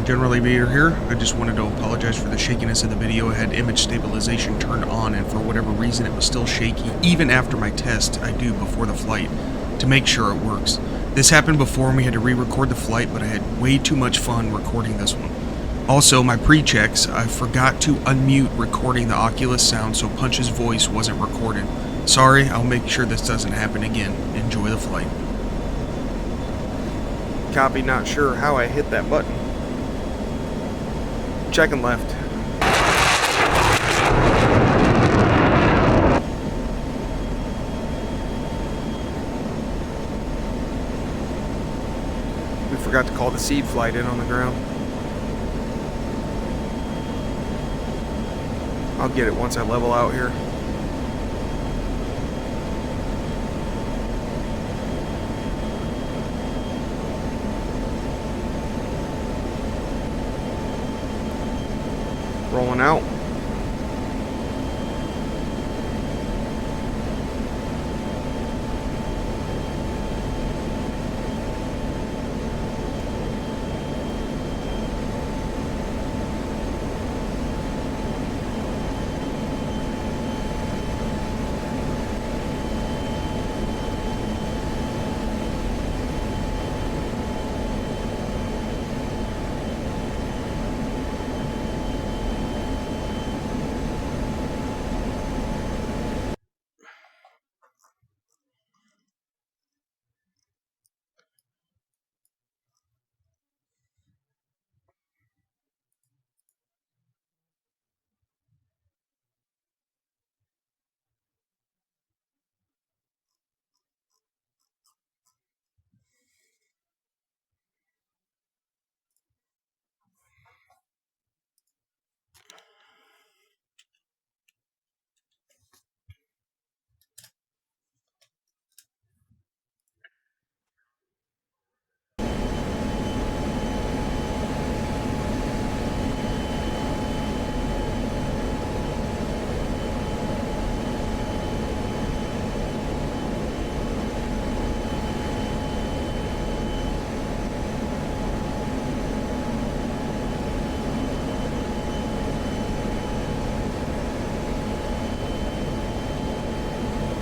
Generally Vader here. I just wanted to apologize for the shakiness of the video. I had image stabilization turned on, and for whatever reason it was still shaky, even after my test I do before the flight, to make sure it works. This happened before and we had to re-record the flight, but I had way too much fun recording this one. Also, my pre-checks, I forgot to unmute recording the Oculus sound so Punch's voice wasn't recorded. Sorry, I'll make sure this doesn't happen again. Enjoy the flight. Copy, not sure how I hit that button. Checking left. We forgot to call the seed flight in on the ground. I'll get it once I level out here. Rolling out.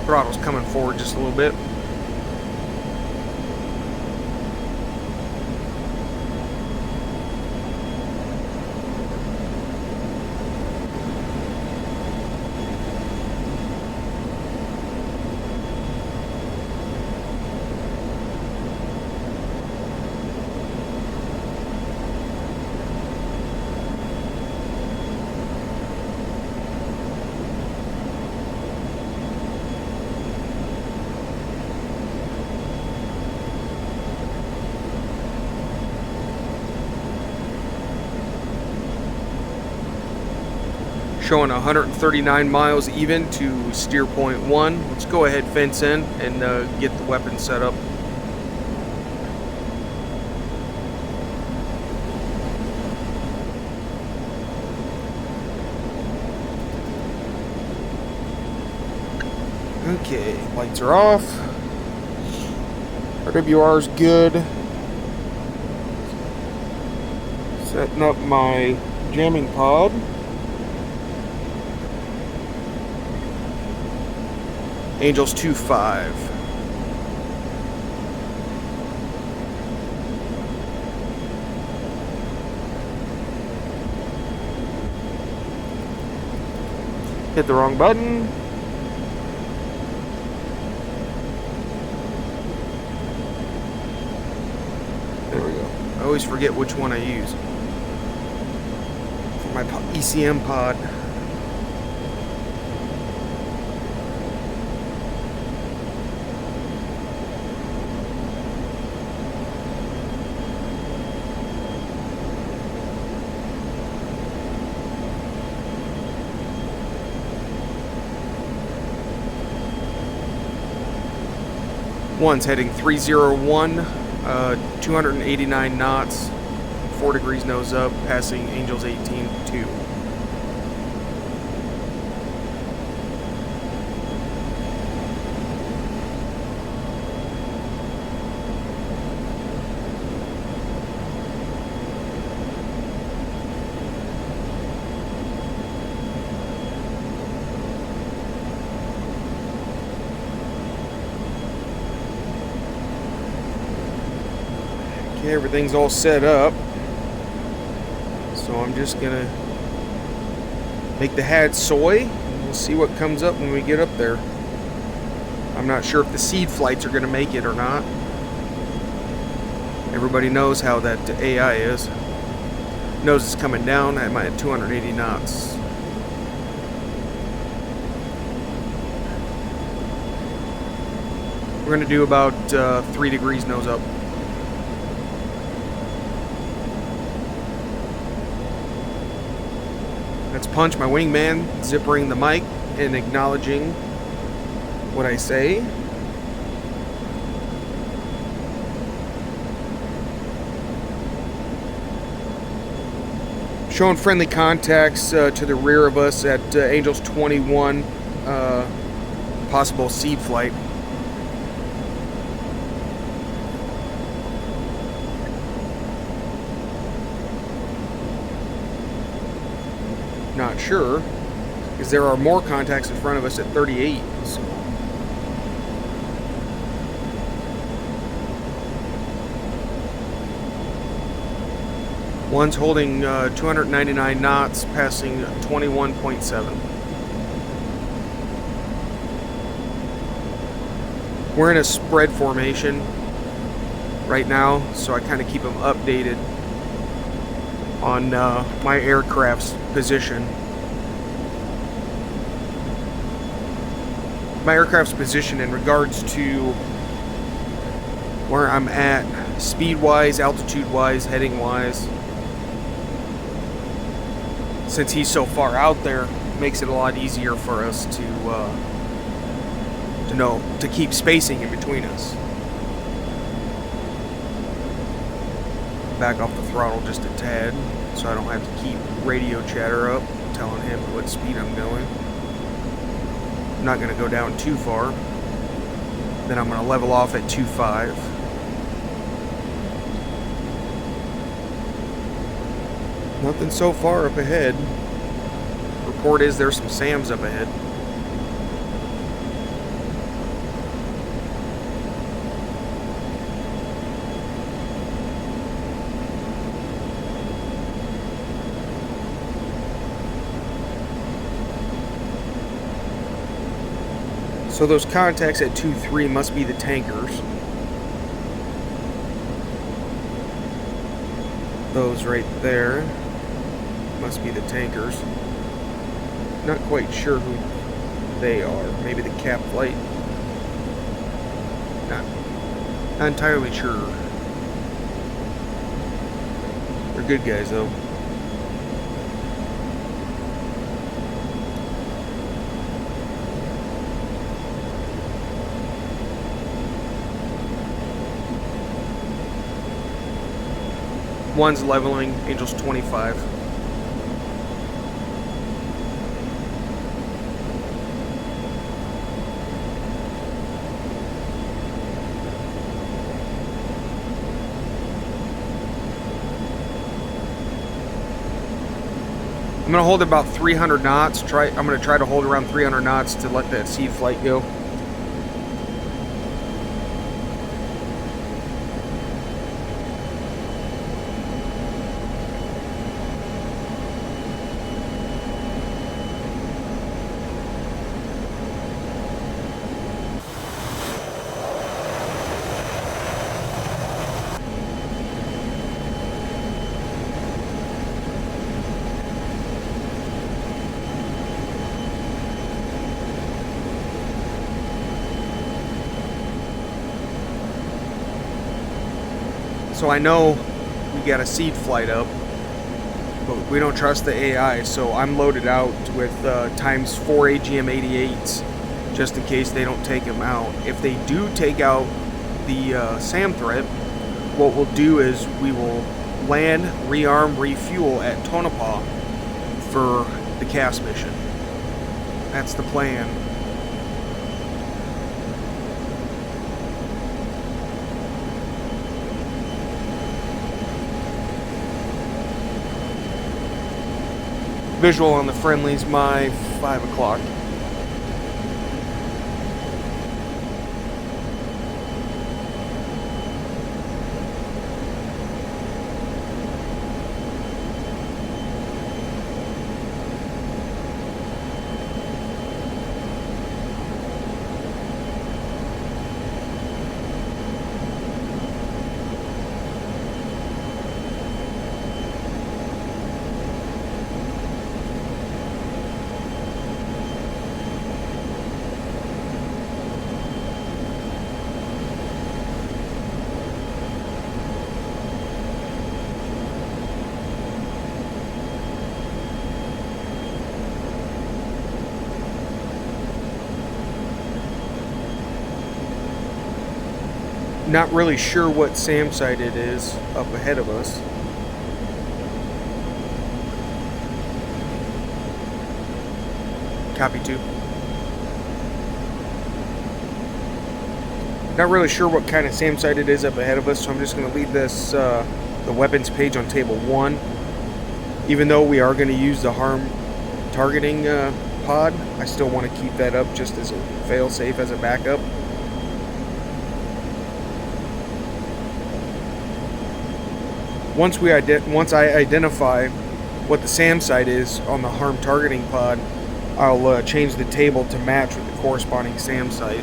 Throttle's coming forward just a little bit. Showing 139 miles even to steer point 1. Let's go ahead, fence in, and get the weapon set up. Okay, lights are off. RWR is good. Setting up my jamming pod. Angels 2-5. Hit the wrong button. There we go. I always forget which one I use for my ECM pod. One's heading 301, 289 knots, 4 degrees nose up, passing Angels 18-2. Okay, everything's all set up. So I'm just gonna make the hat soy, and we'll see what comes up when we get up there. I'm not sure if the seed flights are gonna make it or not. Everybody knows how that AI is. Knows it's coming down at my 280 knots. We're gonna do about 3 degrees nose up. That's Punch, my wingman, zippering the mic and acknowledging what I say. Showing friendly contacts to the rear of us at Angels 21, possible seed flight. Not sure, because there are more contacts in front of us at 38. So. One's holding 299 knots, passing 21.7. We're in a spread formation right now, so I kind of keep them updated on my aircraft's position. My aircraft's position in regards to where I'm at, speed-wise, altitude-wise, heading-wise. Since he's so far out there, it makes it a lot easier for us to know to keep spacing in between us. Back off the throttle just a tad, so I don't have to keep radio chatter up, telling him what speed I'm going. I'm not going to go down too far. Then I'm going to level off at 2.5. Nothing so far up ahead. Report is there's some SAMs up ahead. So those contacts at 2-3 must be the tankers. Those right there must be the tankers. Not quite sure who they are. Maybe the cap flight. Not entirely sure. They're good guys though. One's leveling, Angels 25. I'm gonna hold about 300 knots. I'm gonna try to hold around 300 knots to let that seed flight go. So I know we got a seed flight up, but we don't trust the AI, so I'm loaded out with times 4 AGM-88s just in case they don't take them out. If they do take out the SAM threat, what we'll do is we will land, rearm, refuel at Tonopah for the CAS mission. That's the plan. Visual on the friendlies, my 5 o'clock. Not really sure what SAM site it is up ahead of us. Copy 2. Not really sure what kind of SAM site it is up ahead of us, so I'm just going to leave this the weapons page on table 1. Even though we are going to use the harm targeting pod, I still want to keep that up just as a fail-safe, as a backup. Once I identify what the SAM site is on the harm targeting pod, I'll change the table to match with the corresponding SAM site.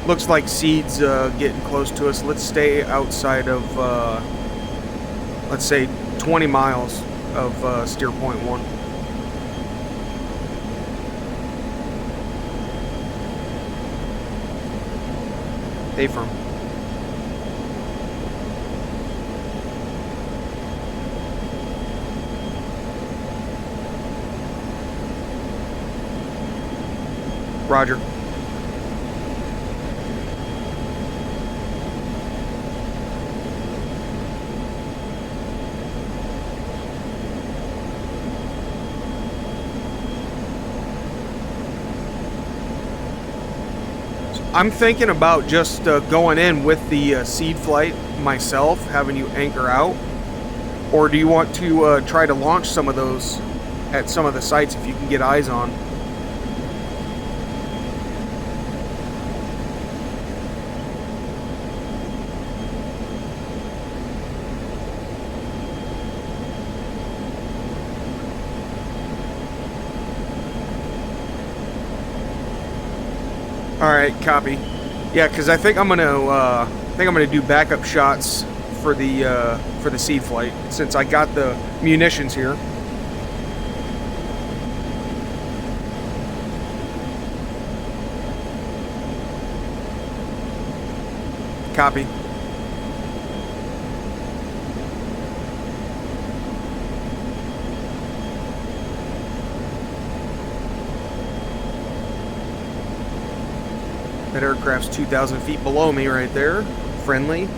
Looks like Seed's getting close to us. Let's stay outside of, let's say, 20 miles of steer point 1. A-firm. Roger. I'm thinking about just going in with the seed flight myself, having you anchor out. Or do you want to try to launch some of those at some of the sites if you can get eyes on? All right, copy. Yeah, because I think I'm gonna do backup shots for the seed flight since I got the munitions here. Copy. That aircraft's 2,000 feet below me right there. Friendly.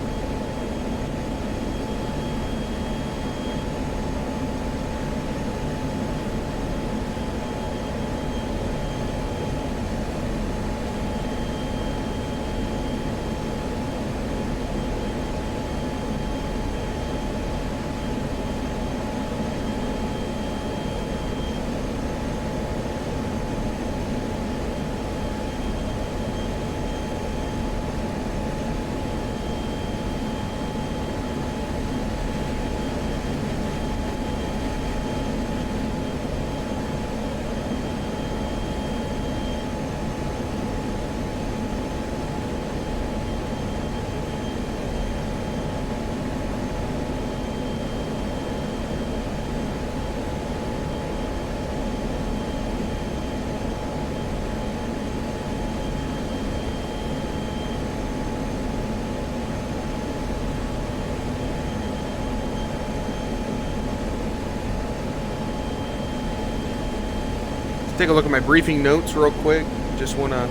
Take a look at my briefing notes real quick. Just want to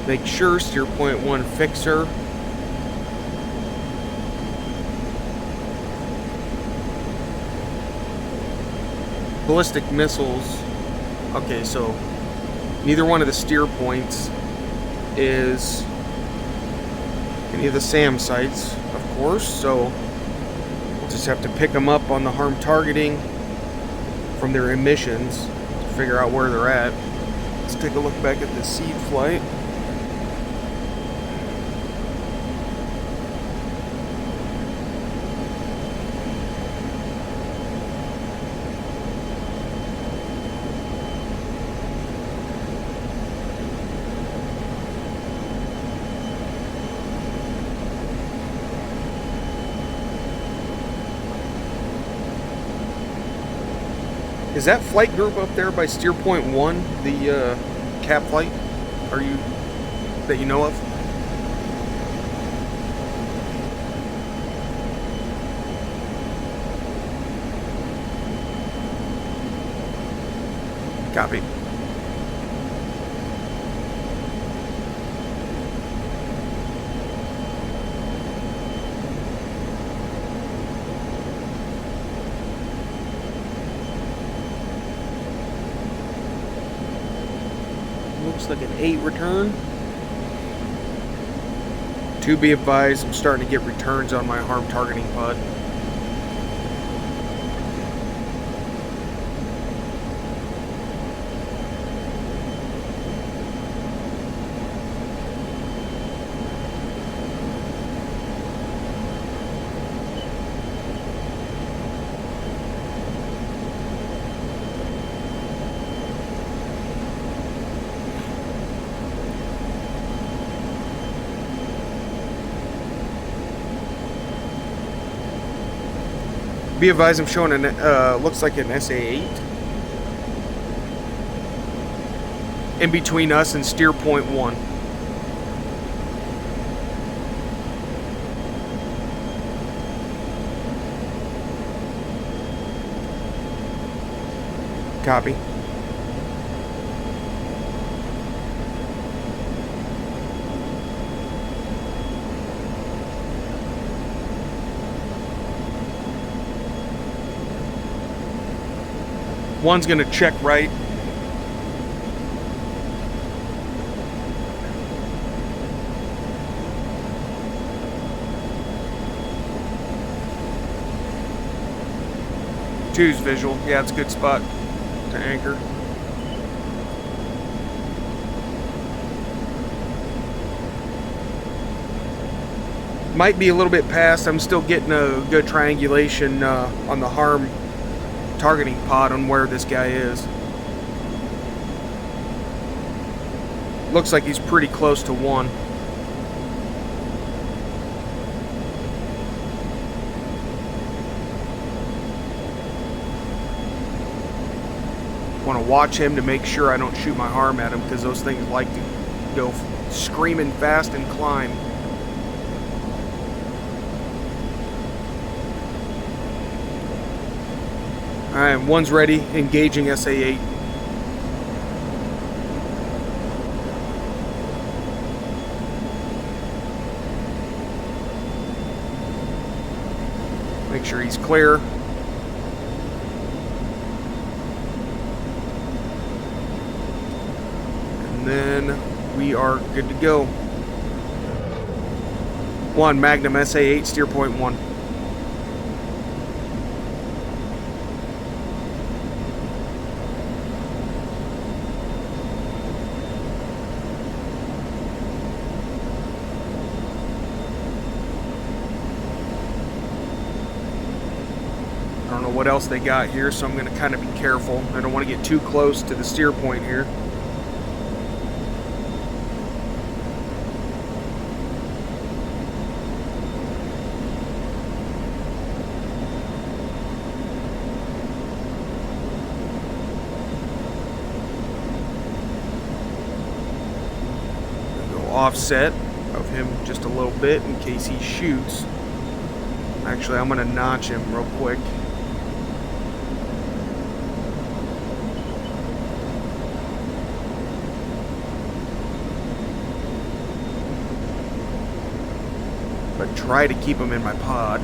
make sure steer point 1 fixer. Ballistic missiles. Okay, so neither one of the steer points is any of the SAM sites, of course, so we'll just have to pick them up on the harm targeting from their emissions. Figure out where they're at. Let's take a look back at the seed flight. Is that flight group up there by steer point 1 the cap flight? Are you that you know of? Copy. Looks like an 8 return. To be advised, I'm starting to get returns on my harm targeting pod. Be advised, I'm showing an looks like an SA8 in between us and steer point 1. Copy. One's gonna check right. Two's visual. Yeah, it's a good spot to anchor. Might be a little bit past. I'm still getting a good triangulation on the harm targeting pod on where this guy is. Looks like he's pretty close to 1. Want to watch him to make sure I don't shoot my harm at him, because those things like to go screaming fast and climb. Alright, one's ready, engaging SA8. Make sure he's clear. And then we are good to go. 1 Magnum SA8, steer point 1. I don't know what else they got here, so I'm going to kind of be careful. I don't want to get too close to the steer point here. Go offset of him just a little bit in case he shoots. Actually, I'm going to notch him real quick. But try to keep him in my pod.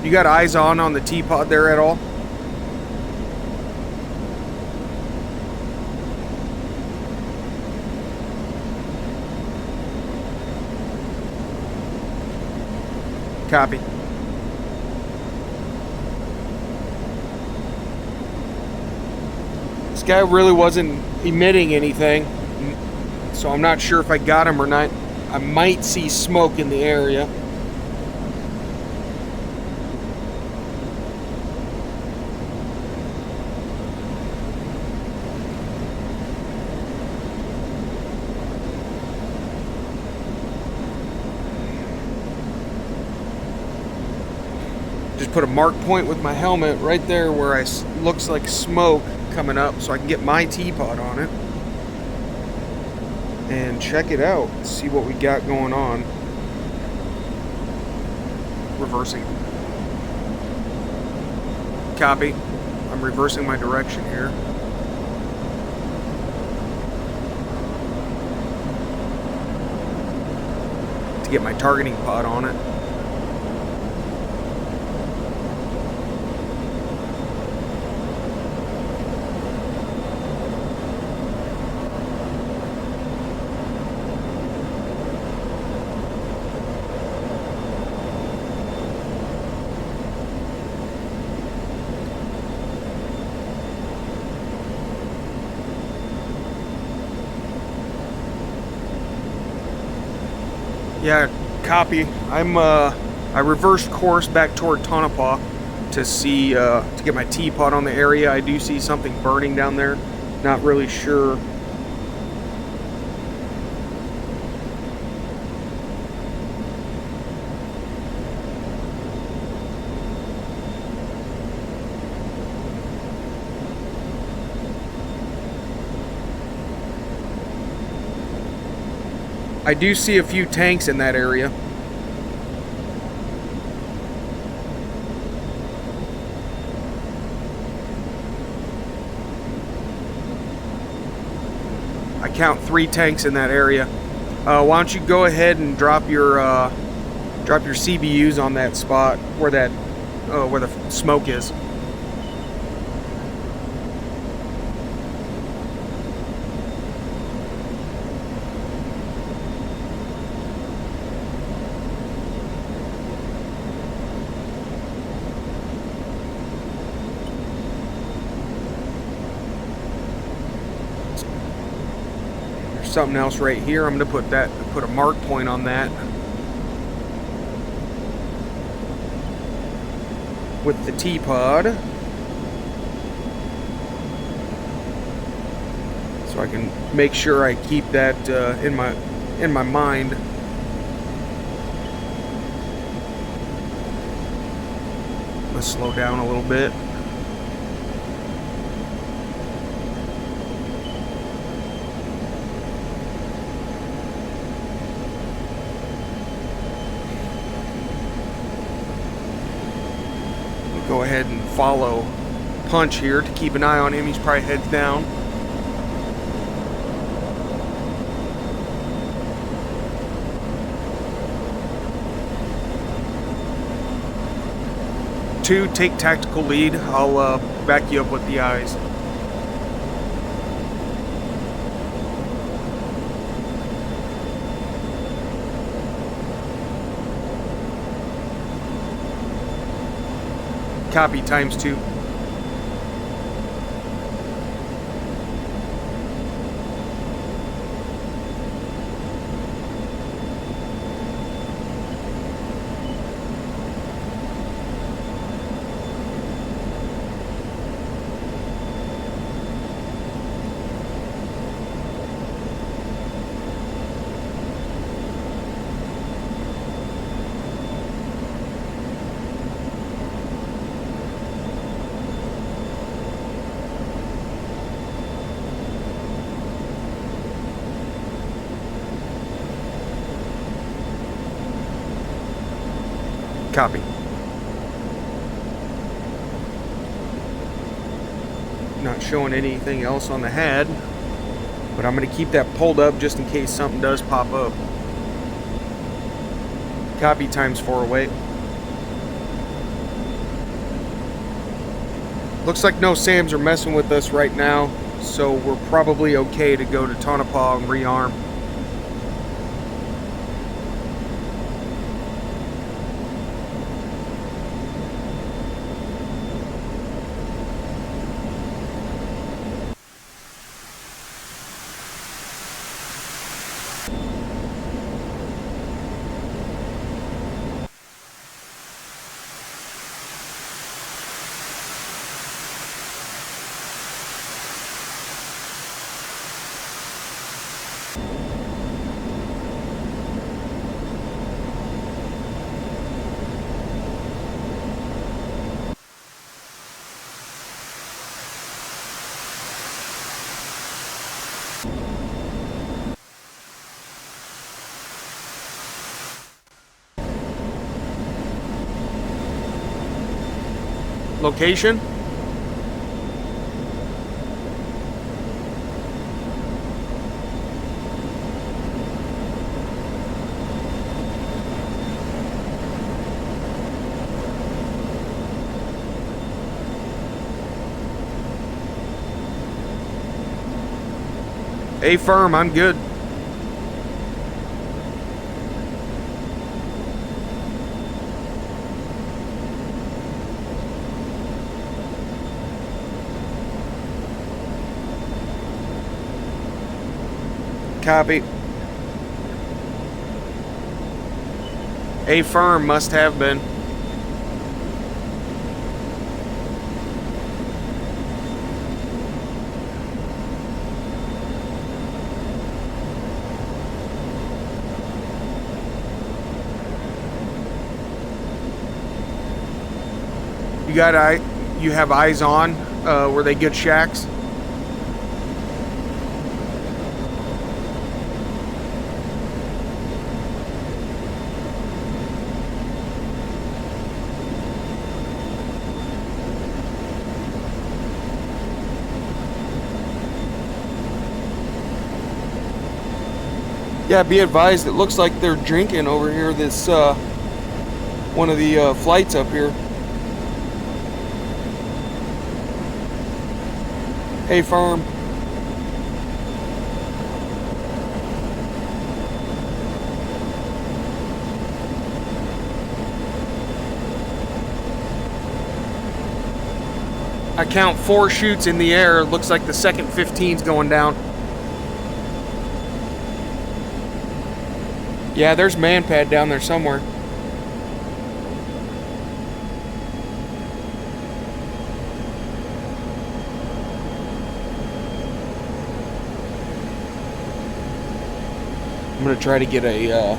You got eyes on the T-pod there at all? Copy. This guy really wasn't emitting anything, so I'm not sure if I got him or not. I might see smoke in the area. just put a mark point with my helmet right there where looks like smoke coming up, so I can get my teapot on it and check it out, see what we got going on. Reversing. Copy. I'm reversing my direction here. To get my targeting pod on it. Yeah, copy. I reversed course back toward Tonopah to see to get my teapot on the area. I do see something burning down there. Not really sure. I do see a few tanks in that area. I count 3 tanks in that area. Why don't you go ahead and drop your CBUs on that spot where the smoke is. Something else right here. I'm going to put a mark point on that with the T-pod, so I can make sure I keep that in my mind. Let's slow down a little bit. Go ahead and follow Punch here to keep an eye on him. He's probably heads down. Two, take tactical lead. I'll back you up with the eyes. Copy, ×2. Copy. Not showing anything else on the head, but I'm going to keep that pulled up just in case something does pop up. Copy, ×4 away. Looks like no SAMs are messing with us right now, so we're probably okay to go to Tonopah and rearm. location. A firm, I'm good. Copy. A firm, must have been. You have eyes on? Were they good shacks? Yeah, be advised, it looks like they're drinking over here, this, one of the flights up here. Hey, firm. I count 4 chutes in the air. Looks like the second 15's going down. Yeah, there's man pad down there somewhere. I'm gonna try to get a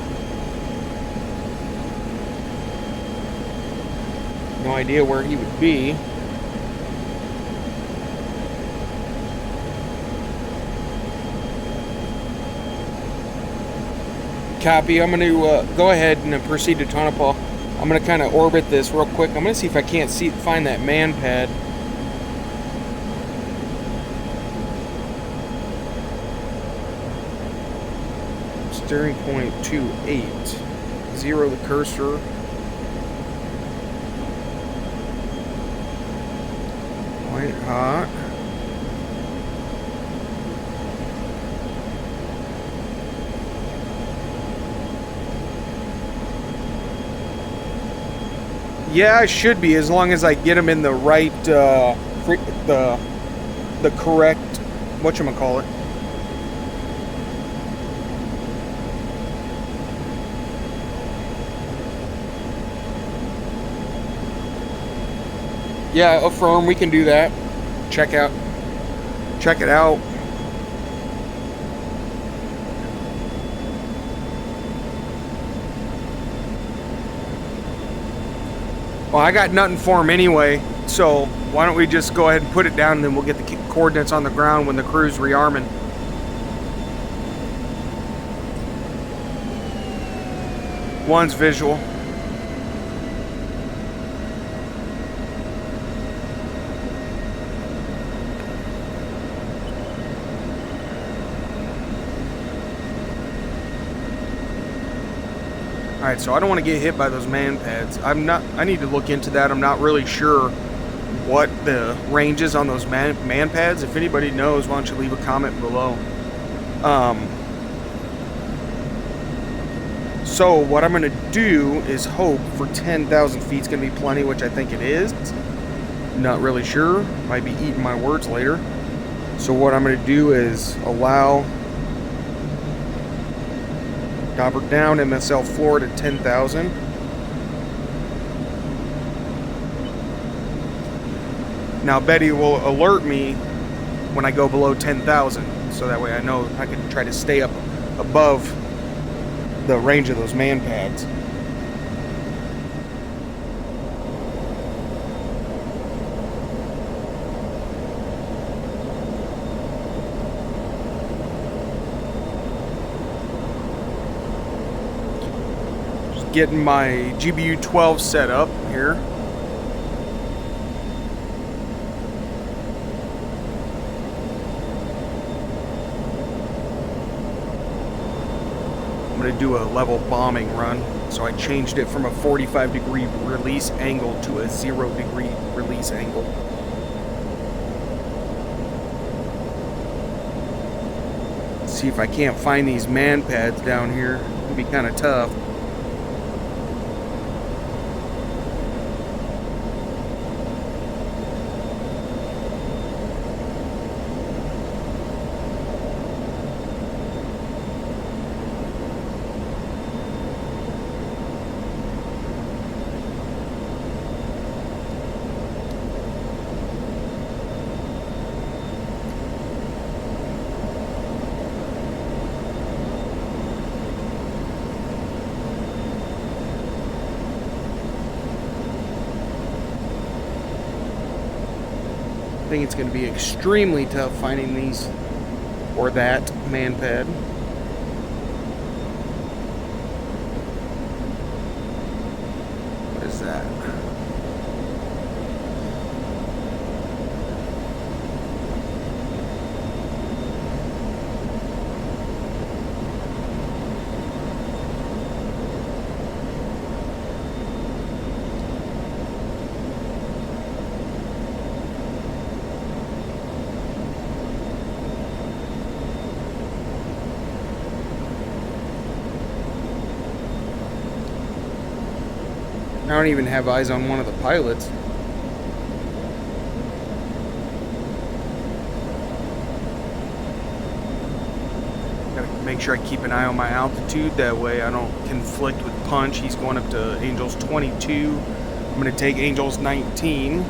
no idea where he would be. Copy. I'm gonna go ahead and proceed to Tonopah. I'm gonna kind of orbit this real quick. I'm gonna see if I can't find that man pad. Steering point 28. Zero the cursor. White hot. Yeah, I should be, as long as I get them in the right, the correct, whatchamacallit. Yeah, affirm, we can do that. Check it out. Well, I got nothing for him anyway, so why don't we just go ahead and put it down, and then we'll get the coordinates on the ground when the crew's rearming. One's visual. Alright, so I don't want to get hit by those man pads. I need to look into that. I'm not really sure what the range is on those man pads. If anybody knows, why don't you leave a comment below. So what I'm going to do is hope for 10,000 feet is going to be plenty, which I think it is. Not really sure. Might be eating my words later. So what I'm going to do is allow Dobber down, MSL floor to 10,000. Now Betty will alert me when I go below 10,000, so that way I know I can try to stay up above the range of those man pads. Getting my GBU 12 set up here. I'm going to do a level bombing run. So I changed it from a 45-degree release angle to a 0-degree release angle. See if I can't find these man pads down here. It'll be kind of tough. I think it's going to be extremely tough finding these or that man pad. What is that? I don't even have eyes on one of the pilots. Gotta make sure I keep an eye on my altitude, that way I don't conflict with Punch. He's going up to Angels 22. I'm gonna take Angels 19.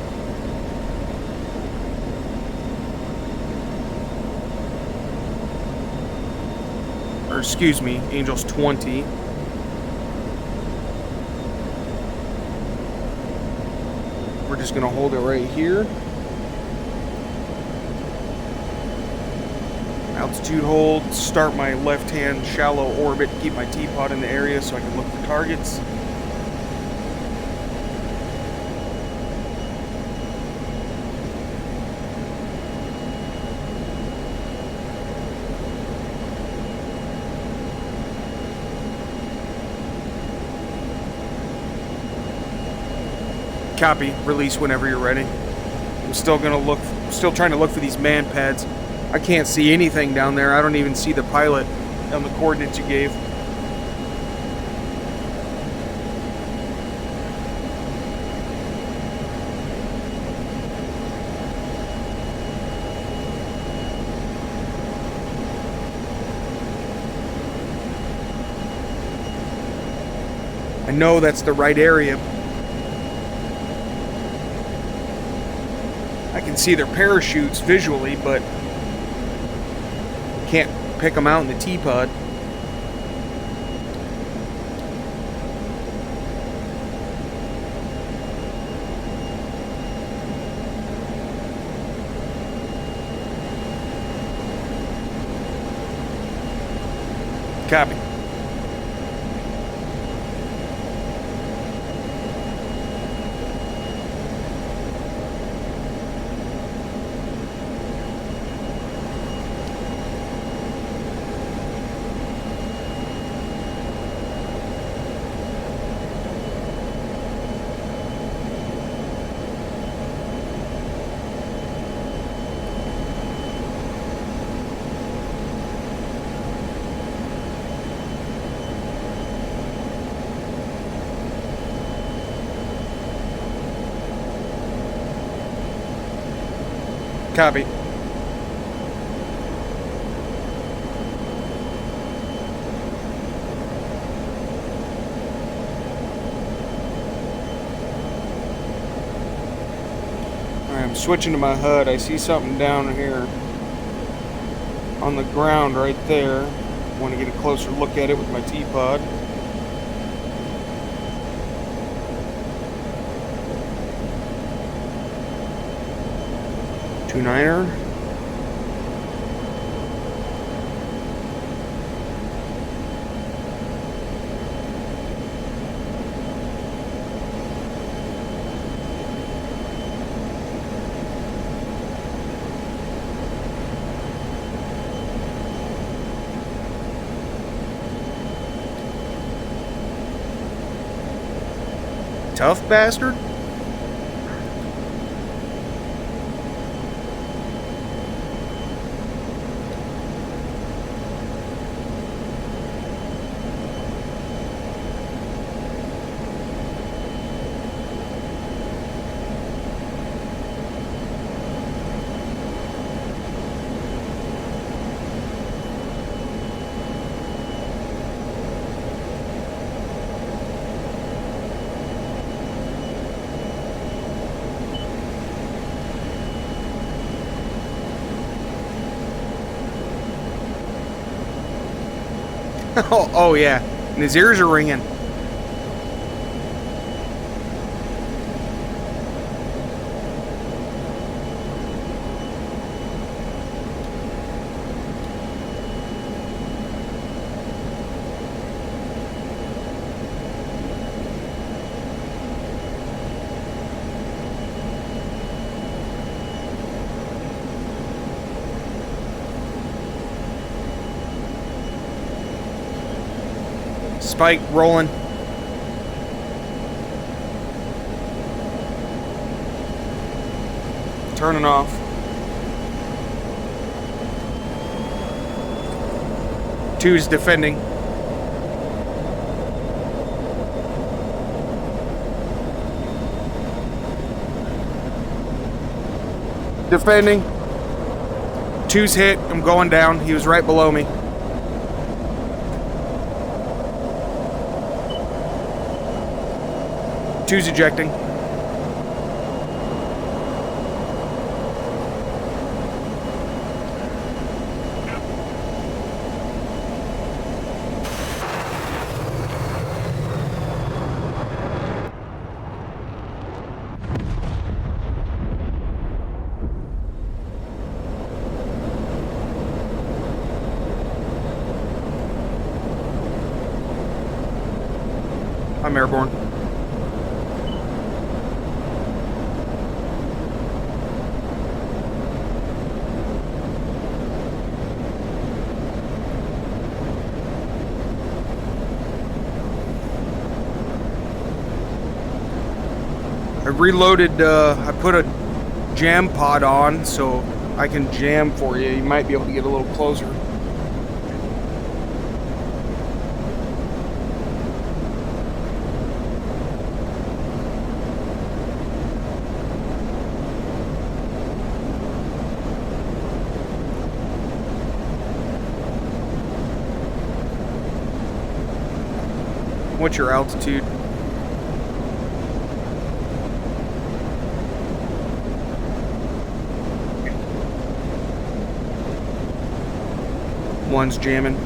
Or excuse me, Angels 20. We're just going to hold it right here. Altitude hold, start my left-hand shallow orbit, keep my teapot in the area so I can look for targets. Copy. Release whenever you're ready. I'm still trying to look for these man pads. I can't see anything down there. I don't even see the pilot on the coordinates you gave. I know that's the right area. I can see their parachutes visually, but can't pick them out in the teapot. Copy. Copy. Alright, I'm switching to my HUD. I see something down here on the ground right there. I want to get a closer look at it with my teapot. Two-niner. tough bastard? Oh yeah, and his ears are ringing. Spike rolling. Turning off. Two's defending. Defending. Two's hit. I'm going down. He was right below me. Two's ejecting. I'm airborne. I reloaded, I put a jam pod on so I can jam for you. You might be able to get a little closer. What's your altitude? One's jamming.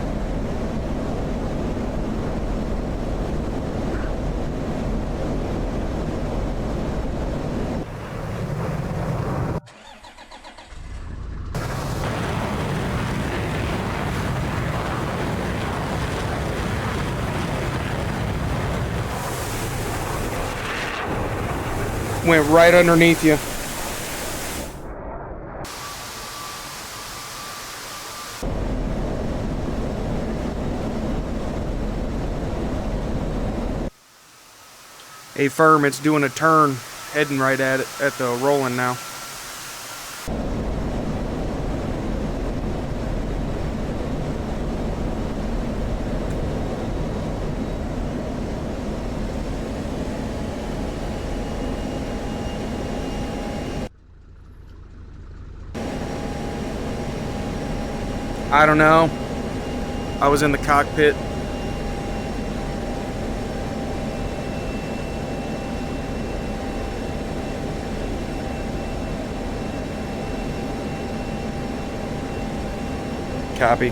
Went right underneath you. A firm, it's doing a turn, heading right at it, at the rolling now. I don't know. I was in the cockpit. Copy.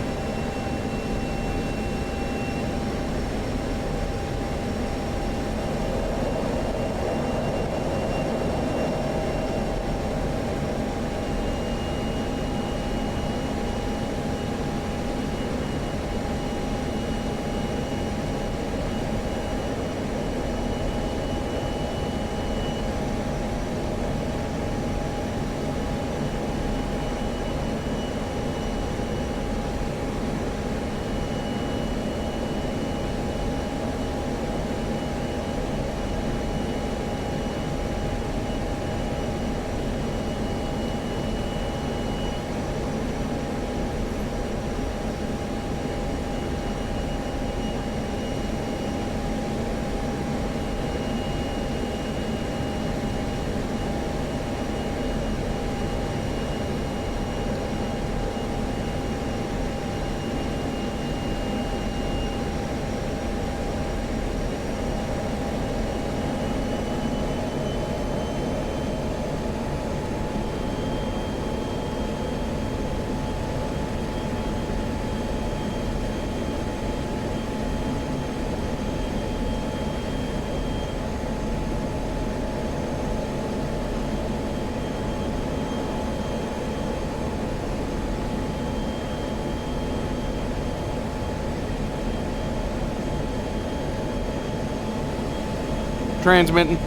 Transmitting.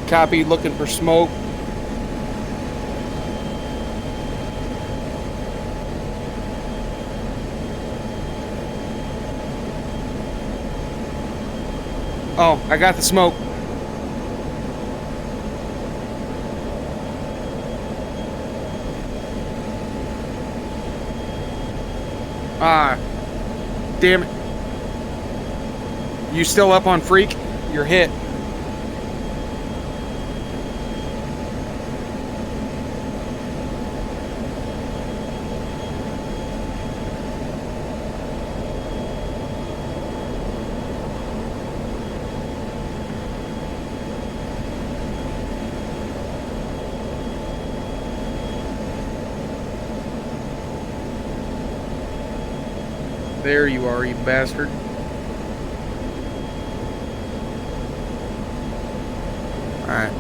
Copy, looking for smoke. Oh, I got the smoke. Ah, damn it. You still up on Freak? You're hit. There you are, you bastard. Alright.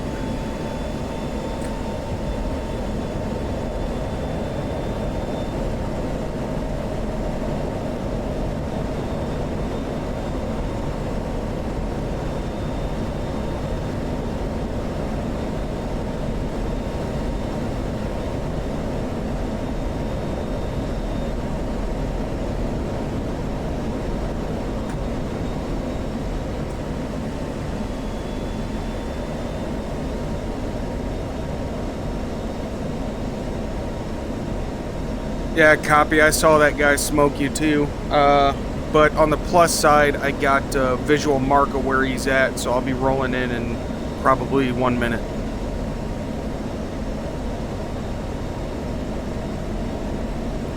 Yeah, copy. I saw that guy smoke you too. But on the plus side, I got a visual mark of where he's at, so I'll be rolling in probably 1 minute.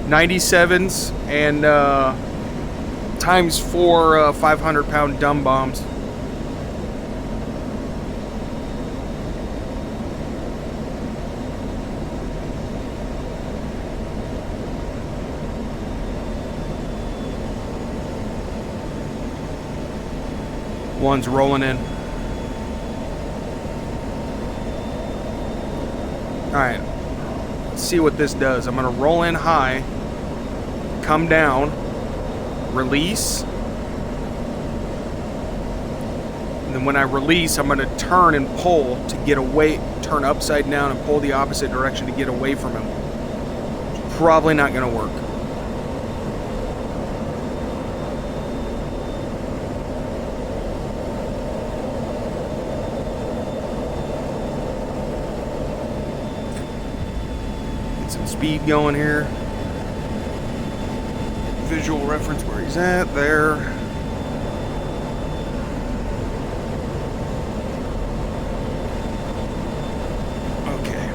.97s and times 4 500-pound dumb bombs. One's rolling in. Alright. Let's see what this does. I'm going to roll in high, come down, release. And then when I release, I'm going to turn and pull to get away, turn upside down and pull the opposite direction to get away from him. It's probably not going to work. Speed going here. Visual reference where he's at there. Okay.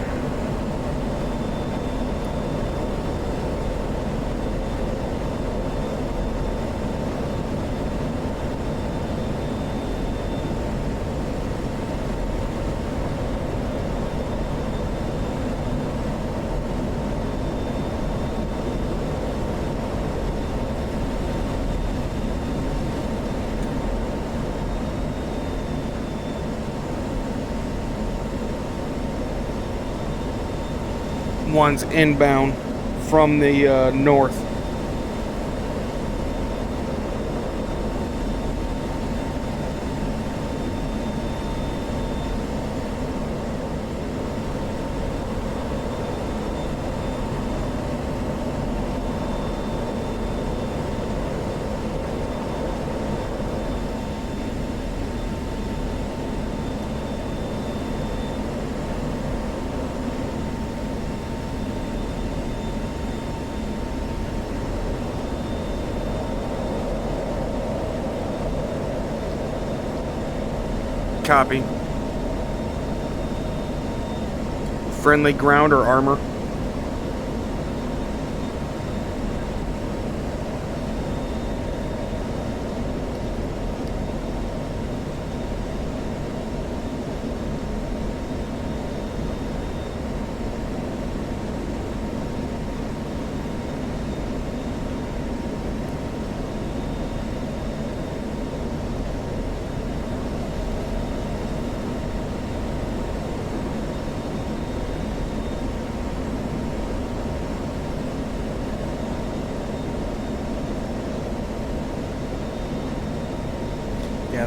One's inbound from the north. Copy. Friendly ground or armor?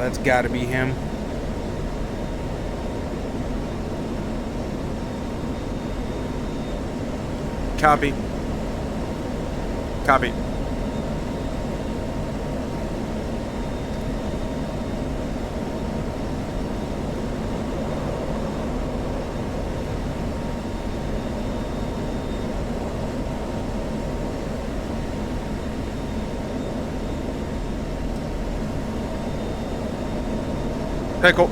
That's got to be him. Copy. Copy. Pickle.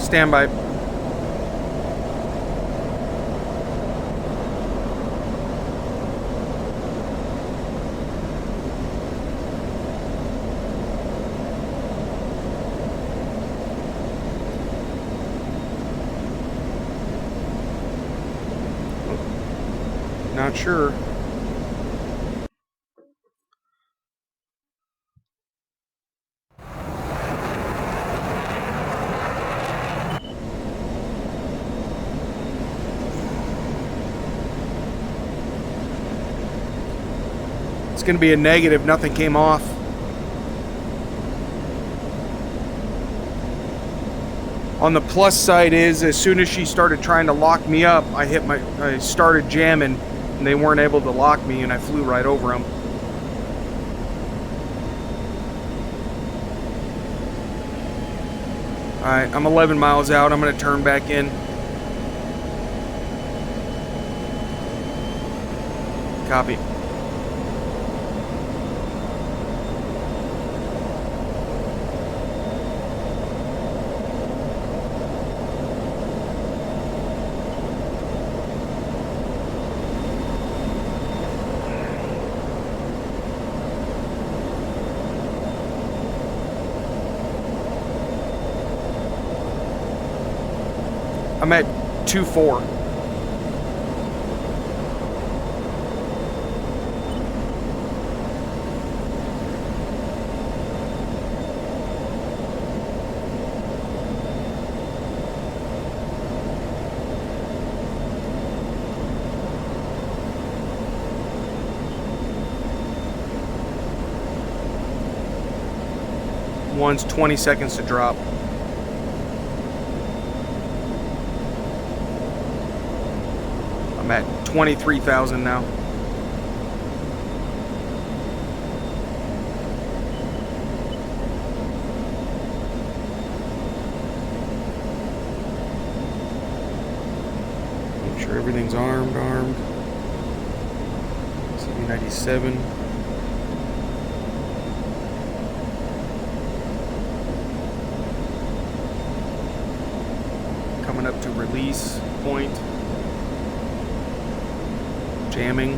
Stand by. Not sure. It's going to be a negative. Nothing came off. On the plus side is, as soon as she started trying to lock me up, I started jamming, and they weren't able to lock me, and I flew right over them. Alright, I'm 11 miles out. I'm going to turn back in. Copy. I'm at 2-4. One's 20 seconds to drop. I'm at 23,000 now. Make sure everything's armed. CV-97. Coming up to release point. Jamming.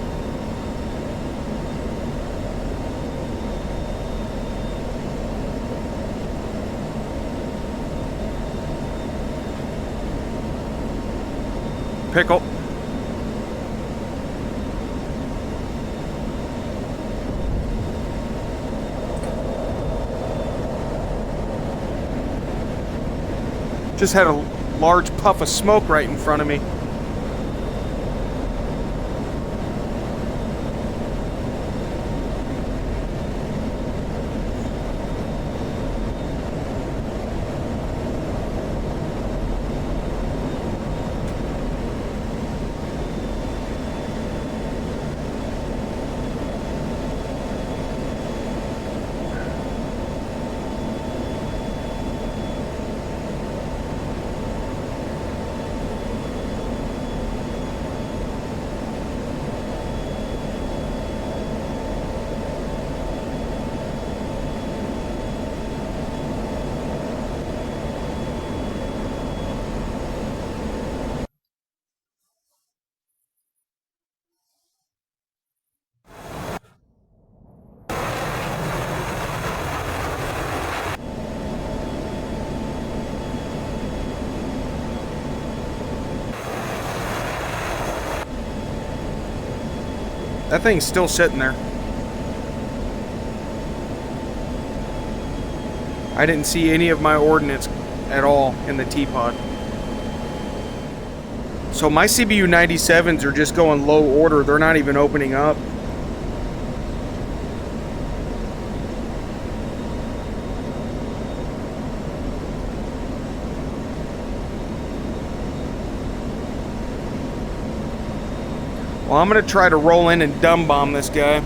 Pickle. Just had a large puff of smoke right in front of me. That thing's still sitting there. I didn't see any of my ordnance at all in the teapot. So my CBU 97s are just going low order. They're not even opening up. Well, I'm going to try to roll in and dumb bomb this guy.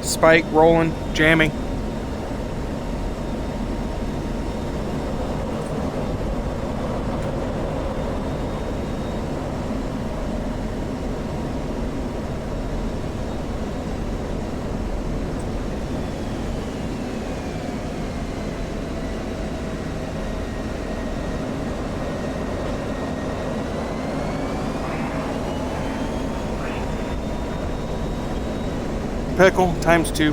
Spike, rolling, jamming. Pickle times 2.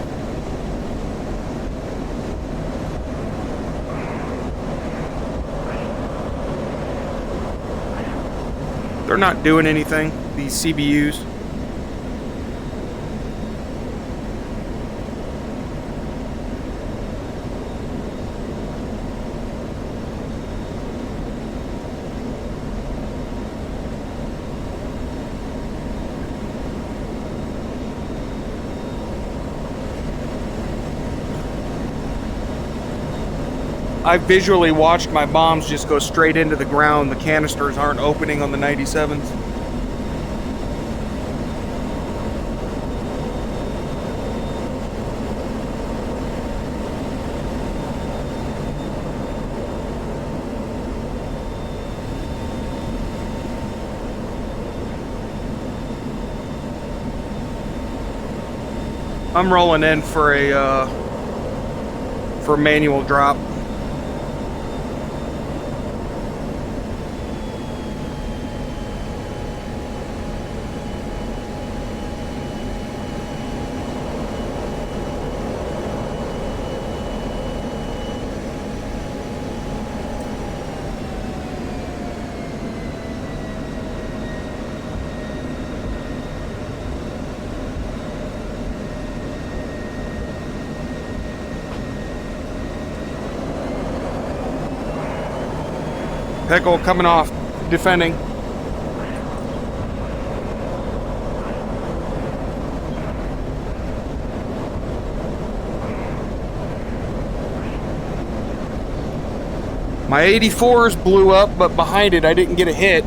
They're not doing anything, these CBUs. I visually watched my bombs just go straight into the ground. The canisters aren't opening on the 97s. I'm rolling in for a manual drop. Pickle coming off, defending. My 84s blew up, but behind it I didn't get a hit.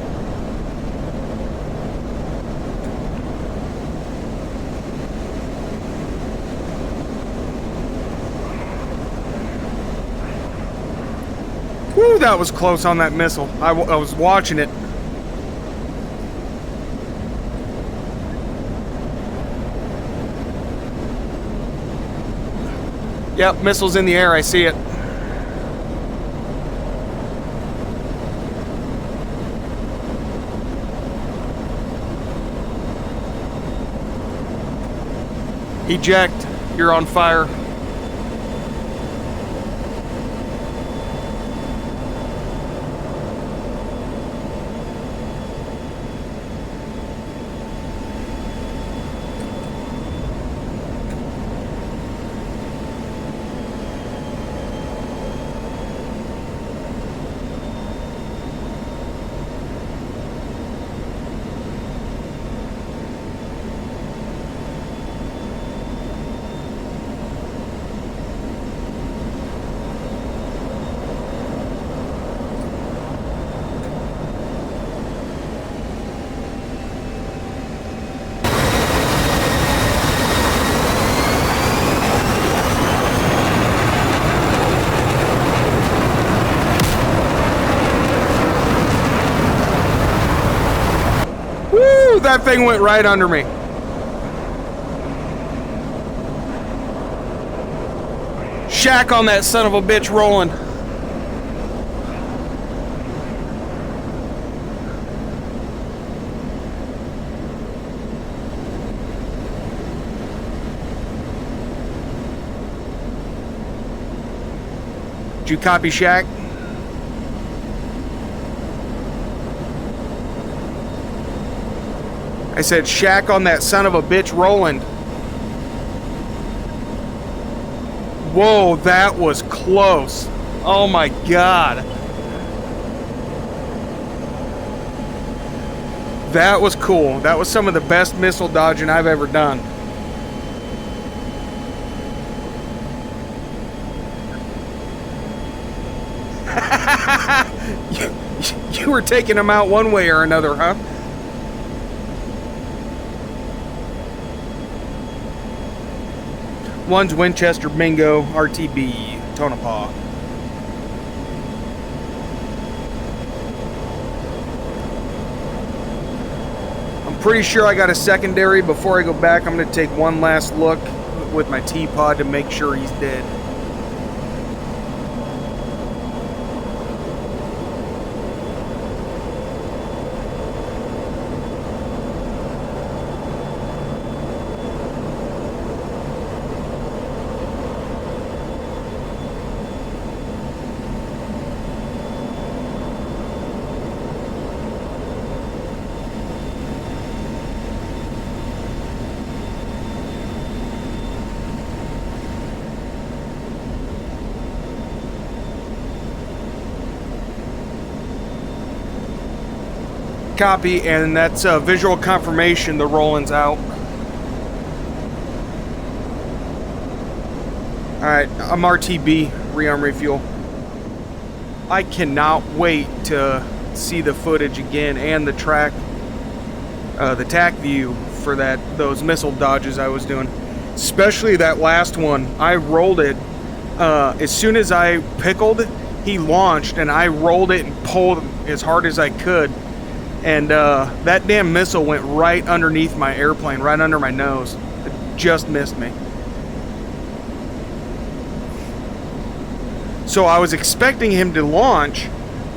Woo, that was close on that missile. I was watching it. Yep, missile's in the air, I see it. Eject, you're on fire. That thing went right under me. Shack on that son of a bitch rolling. Did you copy Shack? I said shack on that son of a bitch Roland. Whoa, that was close. Oh my God. That was cool. That was some of the best missile dodging I've ever done. You were taking them out one way or another, huh? One's Winchester Bingo RTB Tonopah. I'm pretty sure I got a secondary. Before I go back, I'm going to take one last look with my T-pod to make sure he's dead. Copy, and that's visual confirmation the Roland's out. Alright, I'm RTB, rearm refuel. I cannot wait to see the footage again and the track, the TAC view for those missile dodges I was doing. Especially that last one. I rolled it, as soon as I pickled, he launched and I rolled it and pulled as hard as I could. And that damn missile went right underneath my airplane, right under my nose. It just missed me. So I was expecting him to launch,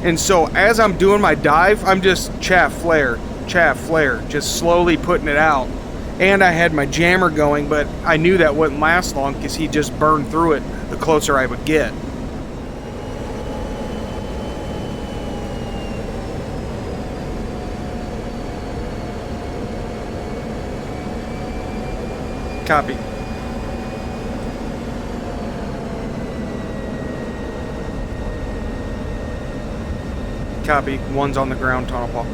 and so as I'm doing my dive, I'm just chaff flare, just slowly putting it out. And I had my jammer going, but I knew that wouldn't last long because he just burned through it the closer I would get. Copy. Copy. One's on the ground, Tonopah.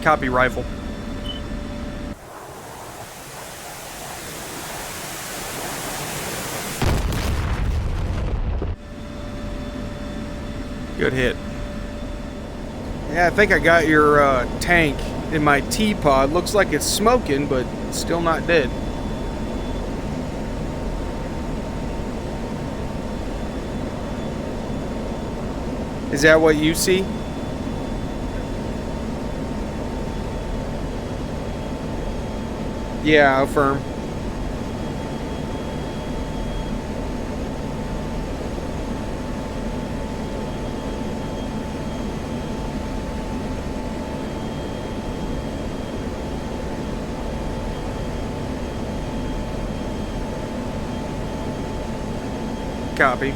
Copy, rifle. Good hit. Yeah, I think I got your tank in my T-pod. Looks like it's smoking, but still not dead. Is that what you see? Yeah, affirm. Copy.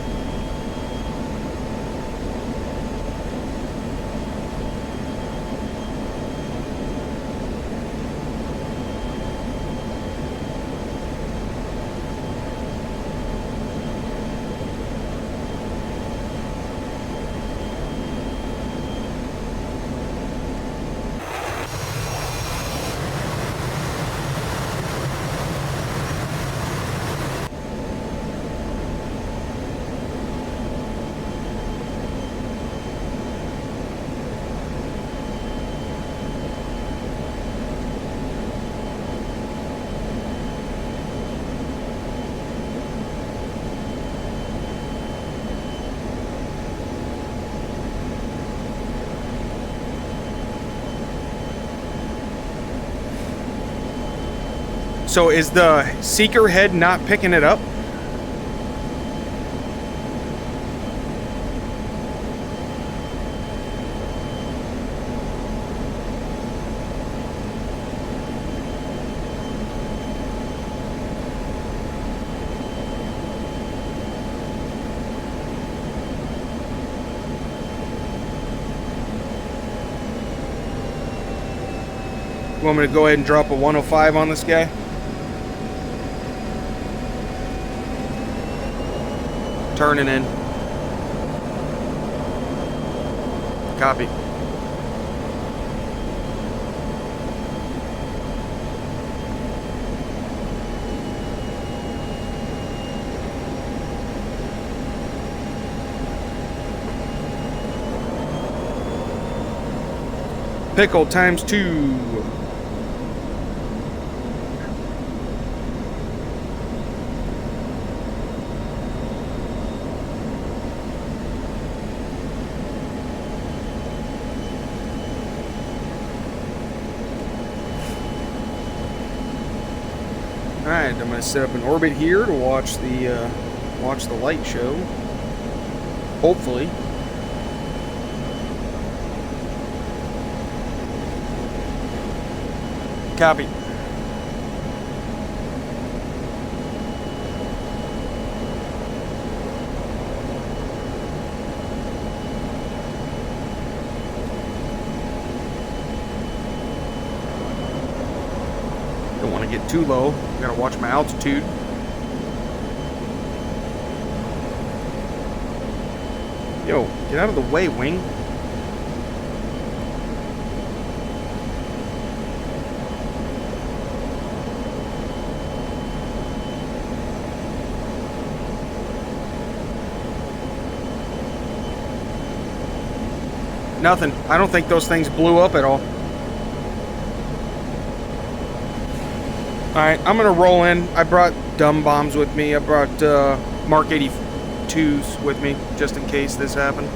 So is the seeker head not picking it up? You want me to go ahead and drop a 105 on this guy? Turning in. Copy. Pickle times 2. Alright, I'm going to set up an orbit here to watch the light show. Hopefully. Copy. Don't want to get too low. Gotta watch my altitude. Yo, get out of the way, wing. Nothing. I don't think those things blew up at all. Alright, I'm gonna roll in. I brought dumb bombs with me. I brought Mark 82s with me, just in case this happened.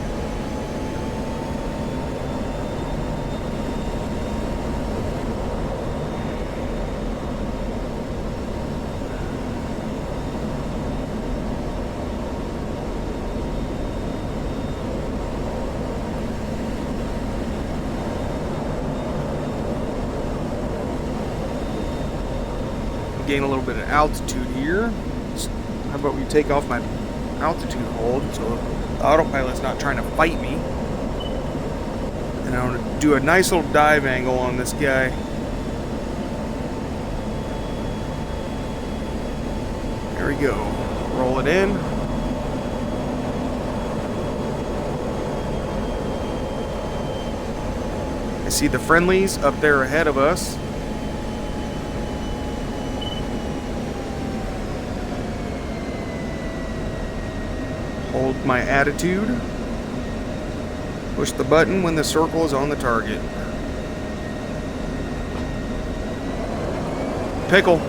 Gain a little bit of altitude here. How about we take off my altitude hold so the autopilot's not trying to fight me. And I'm going to do a nice little dive angle on this guy. There we go. Roll it in. I see the friendlies up there ahead of us. Hold my attitude. Push the button when the circle is on the target. Pickle.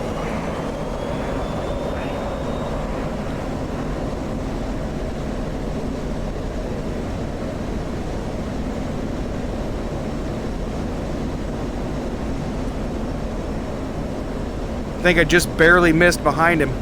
I think I just barely missed behind him.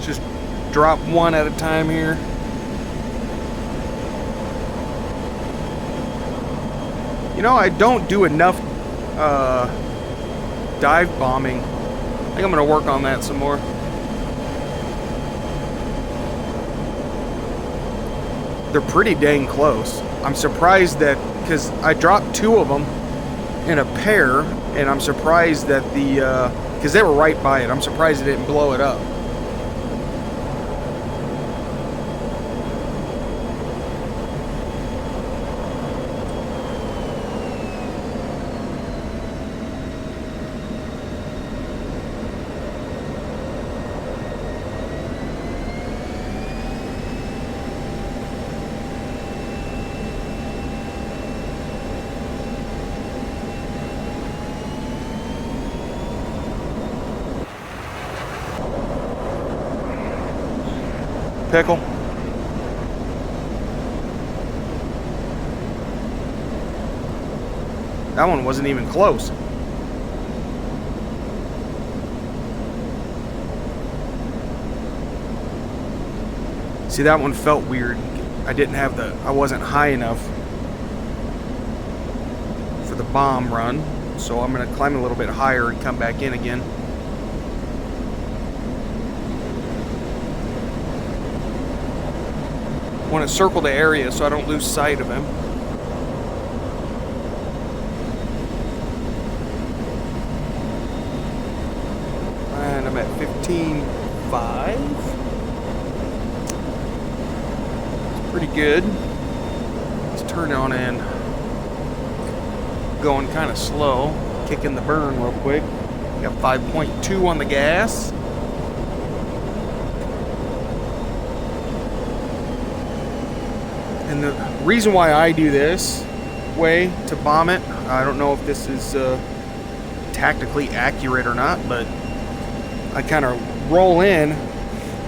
Just drop one at a time here. You know, I don't do enough dive bombing. I think I'm going to work on that some more. They're pretty dang close. I'm surprised that, because I dropped 2 of them in a pair, and I'm surprised that because they were right by it, I'm surprised it didn't blow it up. Pickle. That one wasn't even close. See, that one felt weird. I wasn't high enough for the bomb run. So I'm going to climb a little bit higher and come back in again. I want to circle the area so I don't lose sight of him. And I'm at 15.5. It's pretty good. Let's turn on in. Going kind of slow. Kicking the burn real quick. Got 5.2 on the gas. And the reason why I do this way to bomb it, I don't know if this is tactically accurate or not, but I kind of roll in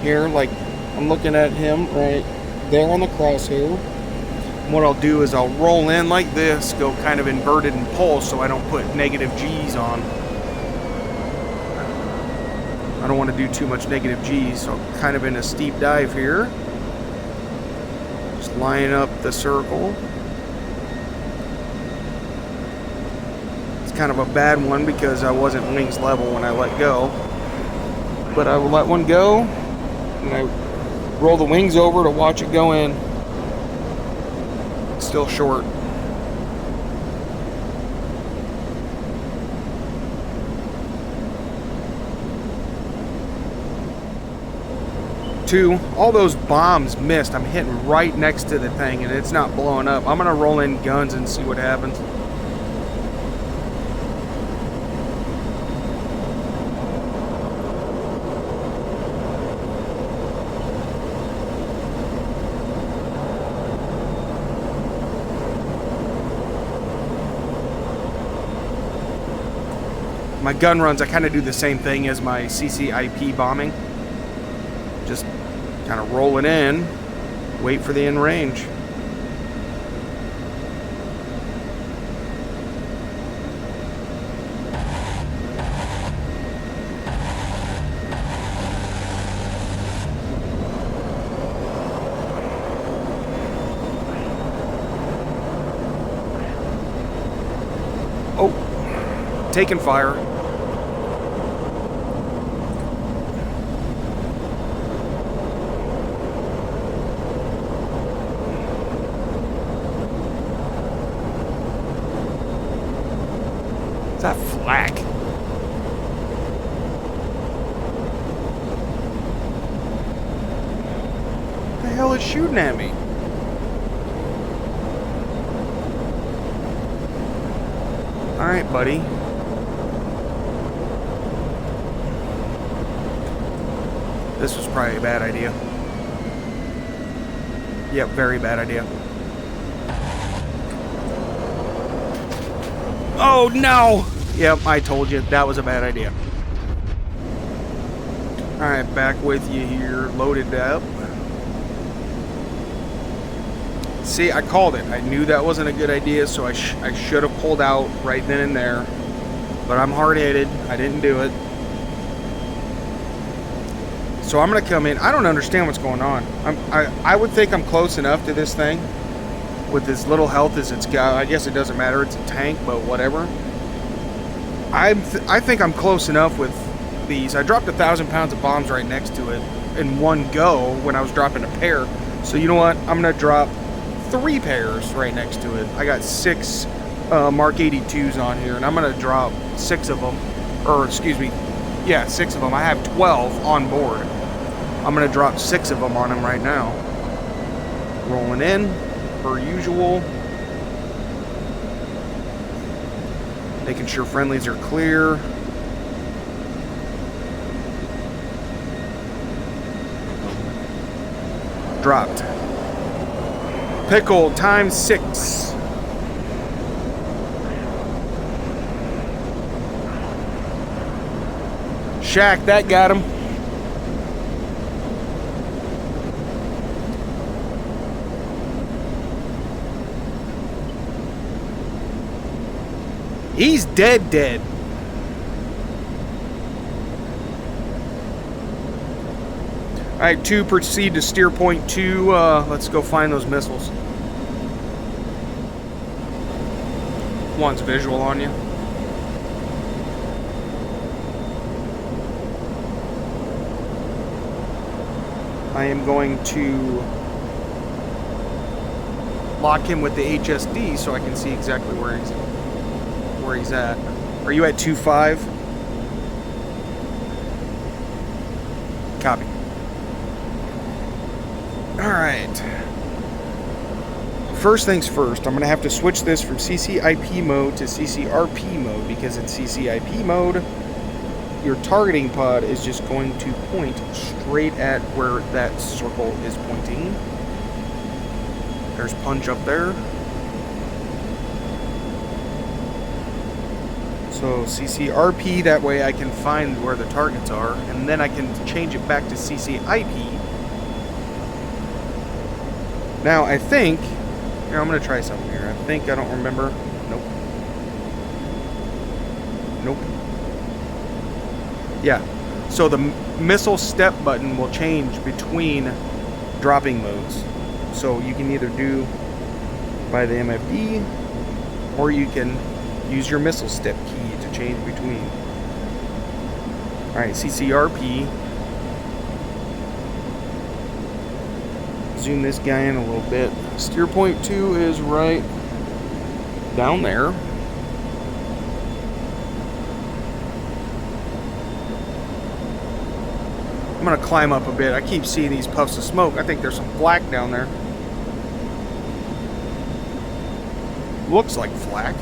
here, like I'm looking at him right there on the crosshair. And what I'll do is I'll roll in like this, go kind of inverted and pull so I don't put negative G's on. I don't want to do too much negative G's, so I'm kind of in a steep dive here. Just line up the circle. It's kind of a bad one because I wasn't wings level when I let go. But I will let one go, and I roll the wings over to watch it go in. It's still short. Two, all those bombs missed. I'm hitting right next to the thing and it's not blowing up. I'm gonna roll in guns and see what happens. My gun runs, I kind of do the same thing as my CCIP bombing. Just kind of roll it in, wait for the end range. Oh, taking fire. That flak. What the hell is shooting at me? Alright, buddy. This was probably a bad idea. Yep, very bad idea. Oh no! Yep, I told you that was a bad idea. Alright, back with you here, loaded up. See, I called it. I knew that wasn't a good idea, so I should have pulled out right then and there. But I'm hard-headed. I didn't do it. So I'm going to come in. I don't understand what's going on. I would think I'm close enough to this thing. With as little health as it's got. I guess it doesn't matter. It's a tank, but whatever. I think I'm close enough with these. I dropped 1,000 pounds of bombs right next to it in one go when I was dropping a pair. So you know what? I'm going to drop 3 pairs right next to it. I got 6 Mark 82s on here, and I'm going to drop 6 of them. Or, excuse me. Yeah, 6 of them. I have 12 on board. I'm going to drop 6 of them on him right now. Rolling in. Per usual. Making sure friendlies are clear. Dropped. Pickle times 6. Shack, that got him. He's dead. Alright, 2, proceed to steer point 2. Let's go find those missiles. One's visual on you. I am going to lock him with the HSD so I can see exactly where he's at. Are you at 2.5? Copy. Alright. First things first, I'm going to have to switch this from CCIP mode to CCRP mode, because in CCIP mode, your targeting pod is just going to point straight at where that circle is pointing. There's punch up there. So CCRP, that way I can find where the targets are, and then I can change it back to CCIP. Now I think, here, I'm going to try something here. I don't remember. Nope. Yeah. So the missile step button will change between dropping modes. So you can either do by the MFD, or you can use your missile step key to change between. Alright, CCRP. Zoom this guy in a little bit. Steer point 2 is right down there. I'm gonna climb up a bit. I keep seeing these puffs of smoke. I think there's some flak down there. Looks like flak.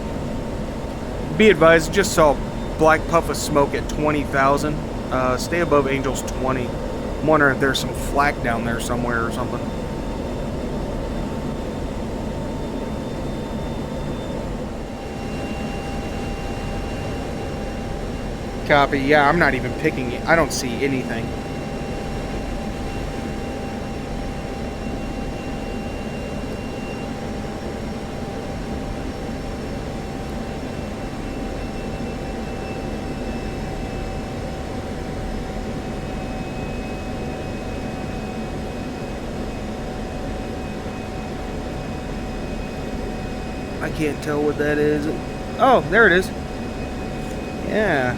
Be advised, just saw a black puff of smoke at 20,000. Stay above Angels 20. I'm wondering if there's some flak down there somewhere or something. Copy. Yeah, I'm not even picking it. I don't see anything. I can't tell what that is. Oh, there it is. Yeah.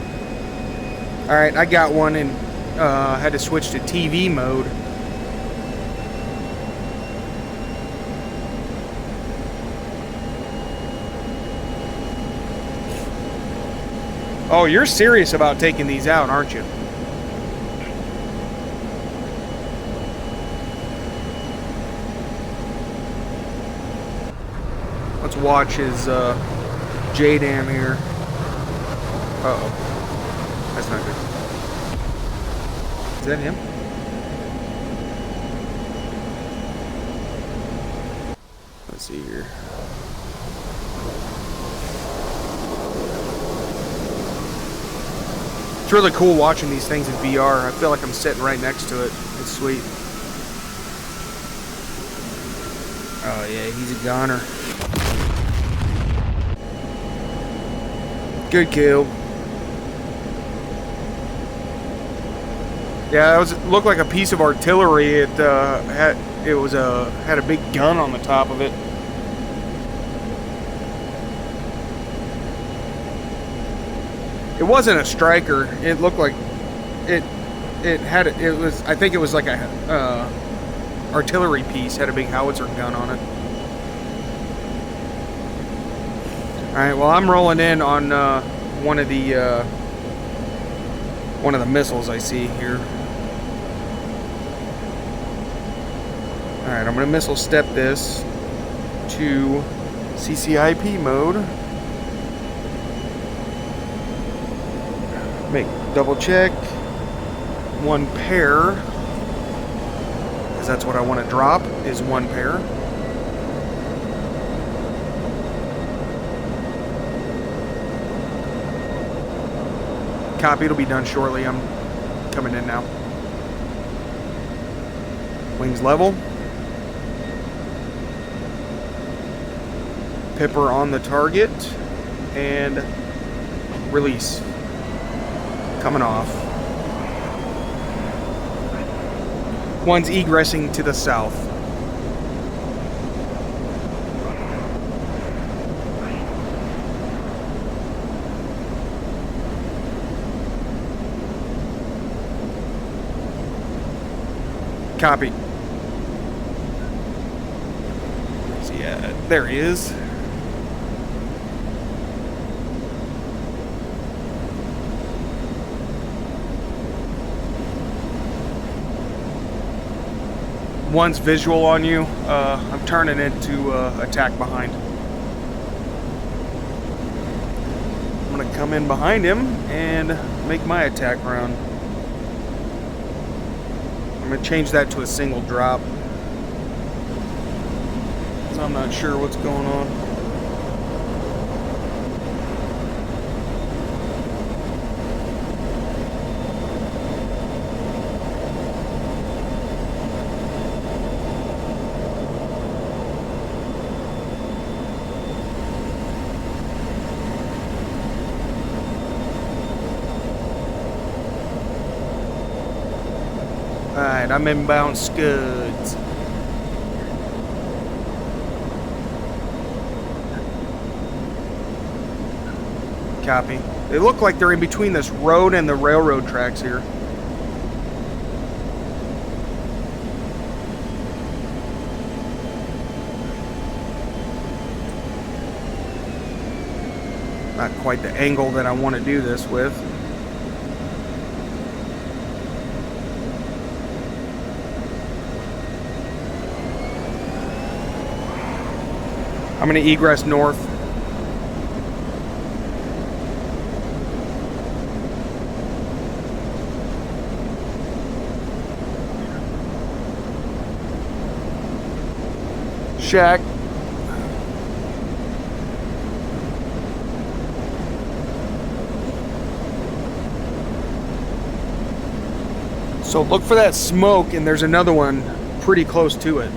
Alright, I got one and had to switch to TV mode. Oh, you're serious about taking these out, aren't you? Let's watch his JDAM here. Uh-oh. That's not good. Is that him? Let's see here. It's really cool watching these things in VR. I feel like I'm sitting right next to it. It's sweet. Oh yeah, he's a goner. Good kill. Yeah, it looked like a piece of artillery. It had a big gun on the top of it. It wasn't a striker. It looked like it was. I think it was like a artillery piece. Had a big howitzer gun on it. All right. Well, I'm rolling in on one of the missiles I see here. Alright, I'm going to missile step this to CCIP mode. Double check. One pair, because that's what I want to drop, is one pair. Copy, it'll be done shortly. I'm coming in now. Wings level. Pipper on the target. And Release. Coming off. One's egressing to the south. Copy. Where's he at? There he is. One's visual on you. I'm turning it to attack behind. I'm gonna come in behind him and make my attack round. I'm gonna change that to a single drop. So I'm not sure what's going on. Alright, I'm inbound Scuds. Copy. They look like they're in between this road and the railroad tracks here. Not quite the angle that I want to do this with. I'm going to egress north. Shack. So look for that smoke, and there's another one pretty close to it.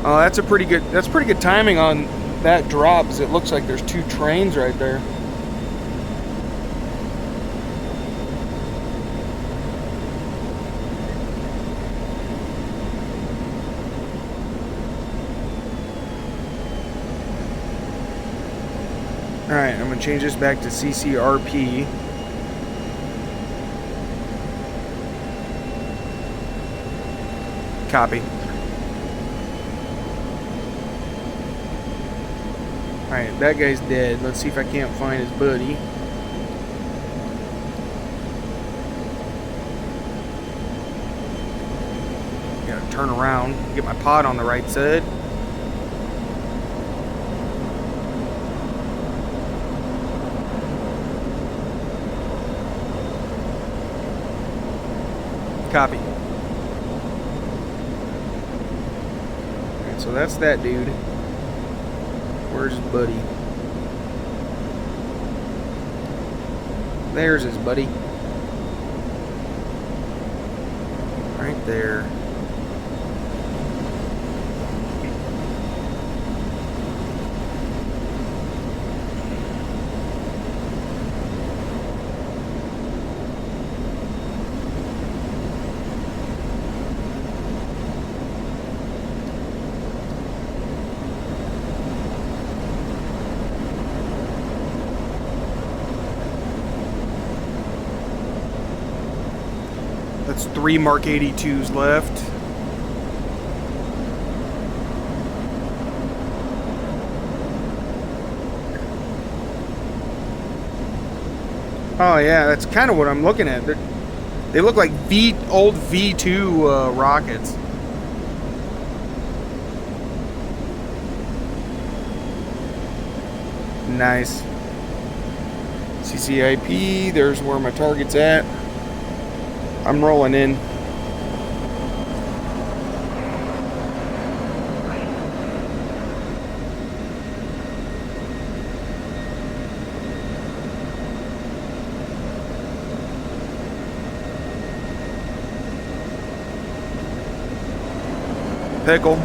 Oh, that's pretty good timing on that drop, as it looks like there's two trains right there. Alright, I'm going to change this back to CCRP. Copy. Alright, that guy's dead. Let's see if I can't find his buddy. Gotta turn around, get my pod on the right side. Copy. Alright, so that's that dude. Where's his buddy? There's his buddy. Right there. That's 3 Mark 82s left. Oh yeah, that's kind of what I'm looking at. They look like old V2 rockets. Nice. CCIP, there's where my target's at. I'm rolling in. pickle.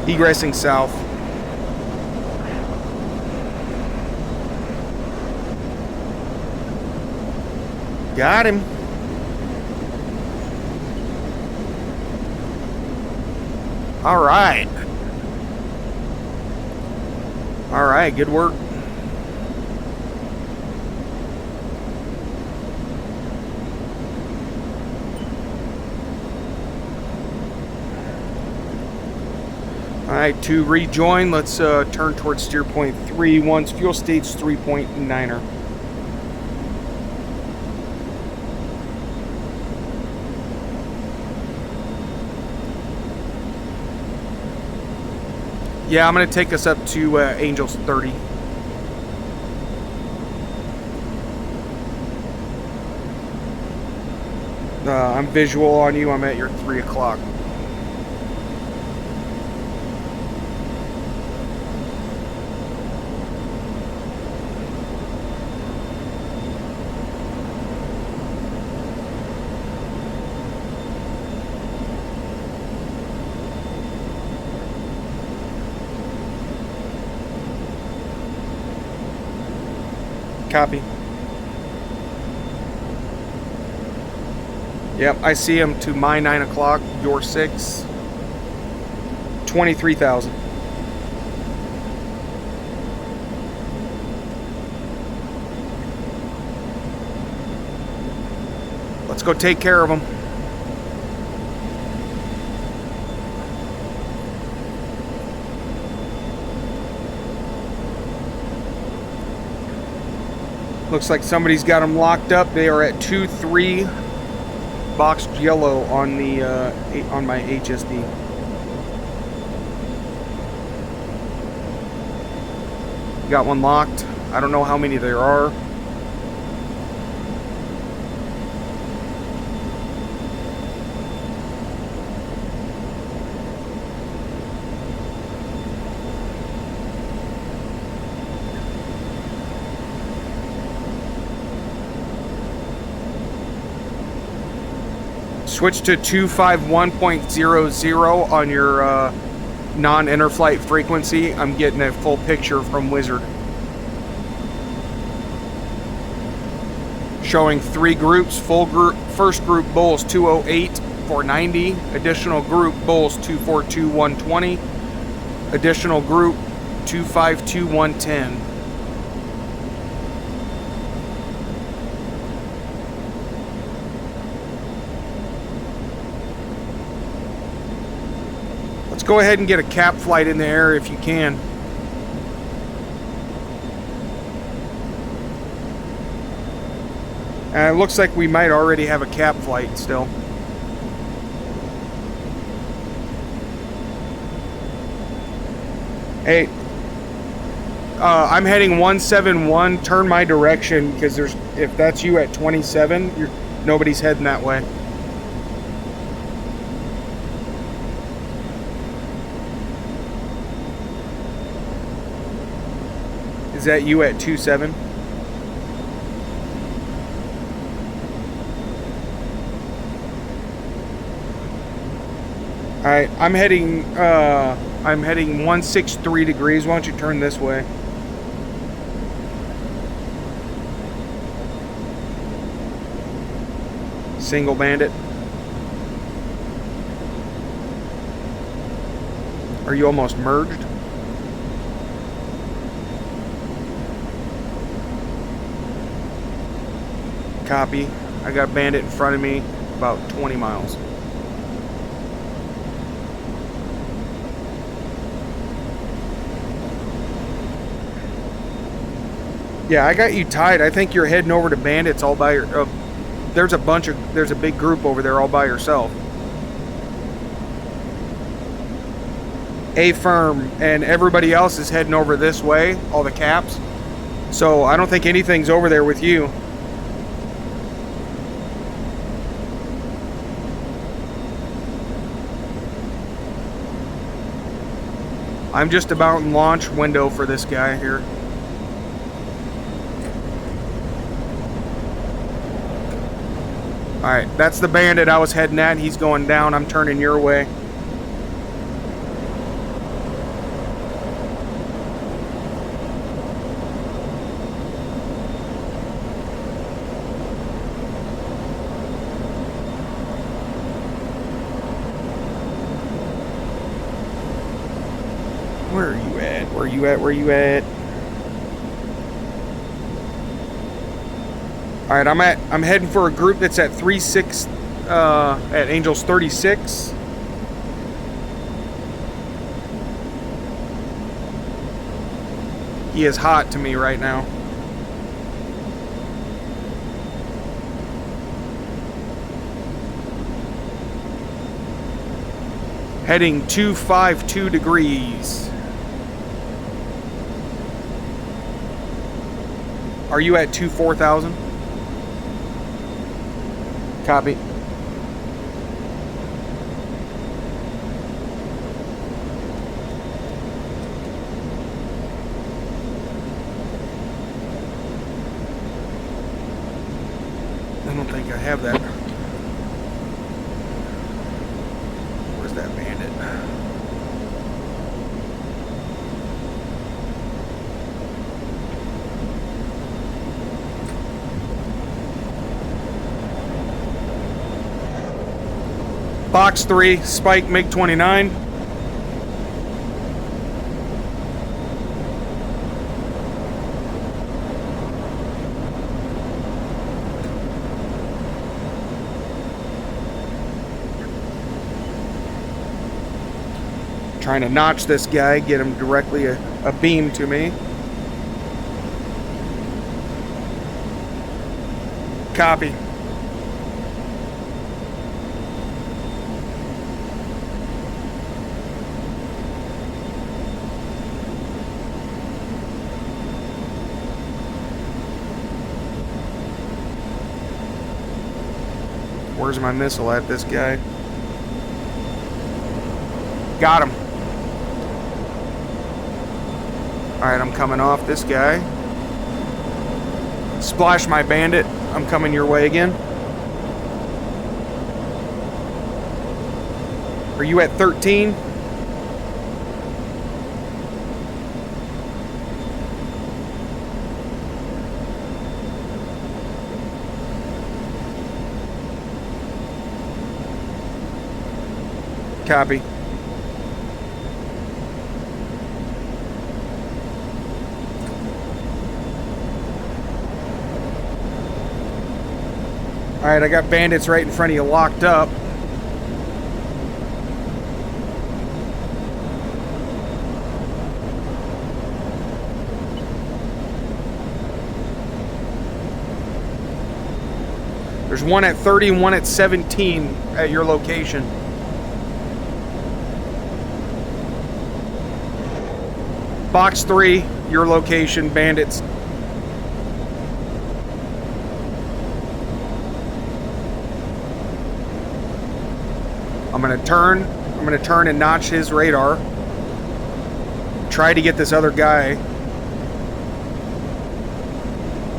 Egressing south. Got him. All right. All right, good work. All right, to rejoin, let's turn towards steer point 3 once fuel state's 3.9er. Yeah, I'm going to take us up to Angels 30. I'm visual on you. I'm at your 3 o'clock. Copy. Yep, I see him to my 9 o'clock, your 6. 23,000. Let's go take care of him. Looks like somebody's got them locked up. They are at 2-3, boxed yellow on the on my HSD. Got one locked. I don't know how many there are. Switch to 251.00 on your non-interflight frequency. I'm getting a full picture from Wizard. Showing 3 groups. Full group, first group Bulls 208 490. Additional group Bulls 242 120. Additional group 252 110. Go ahead and get a cap flight in the air if you can. It looks like we might already have a cap flight still. Hey, I'm heading 171. Turn my direction because if that's you at 27, nobody's heading that way. Is that you at 27? All right, I'm heading 163 degrees. Why don't you turn this way? Single bandit. Are you almost merged? Copy. I got bandit in front of me, about 20 miles. Yeah, I got you tied. I think you're heading over to bandits all by your. There's a big group over there all by yourself. A firm and everybody else is heading over this way. All the caps. So I don't think anything's over there with you. I'm just about in launch window for this guy here. Alright, that's the bandit I was heading at. He's going down. I'm turning your way. Where are you at? Where are you at? Where are you at? All right, I'm heading for a group that's at 36 at Angels 36. He is hot to me right now. Heading 252 degrees. Are you at 4,000? Copy. I don't think I have that. Where's that bandit? Box 3, Spike MiG-29. Trying to notch this guy, get him directly a beam to me. Copy. Where's my missile at, this guy? Got him. Alright, I'm coming off this guy. Splash my bandit. I'm coming your way again. Are you at 13? Copy. Alright, I got bandits right in front of you locked up. There's one at 30 and one at 17 at your location. Box 3, your location, bandits. I'm gonna turn and notch his radar. Try to get this other guy.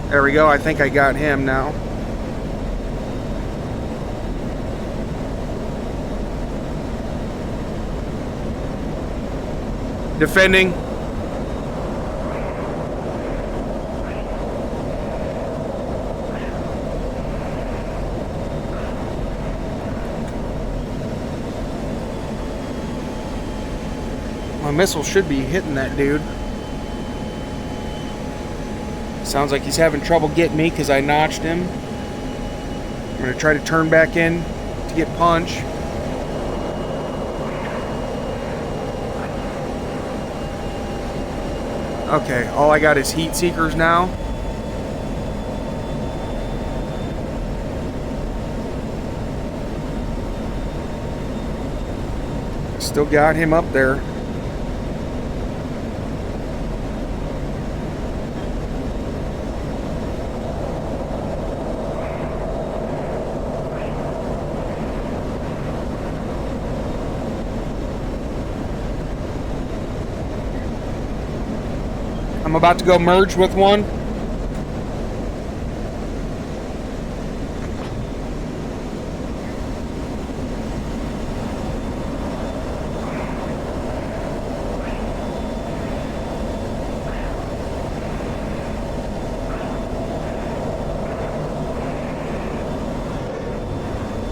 There we go, I think I got him now. Defending. My missile should be hitting that dude. Sounds like he's having trouble getting me because I notched him. I'm going to try to turn back in to get punch. Okay, all I got is heat seekers now. Still got him up there. I'm about to go merge with one.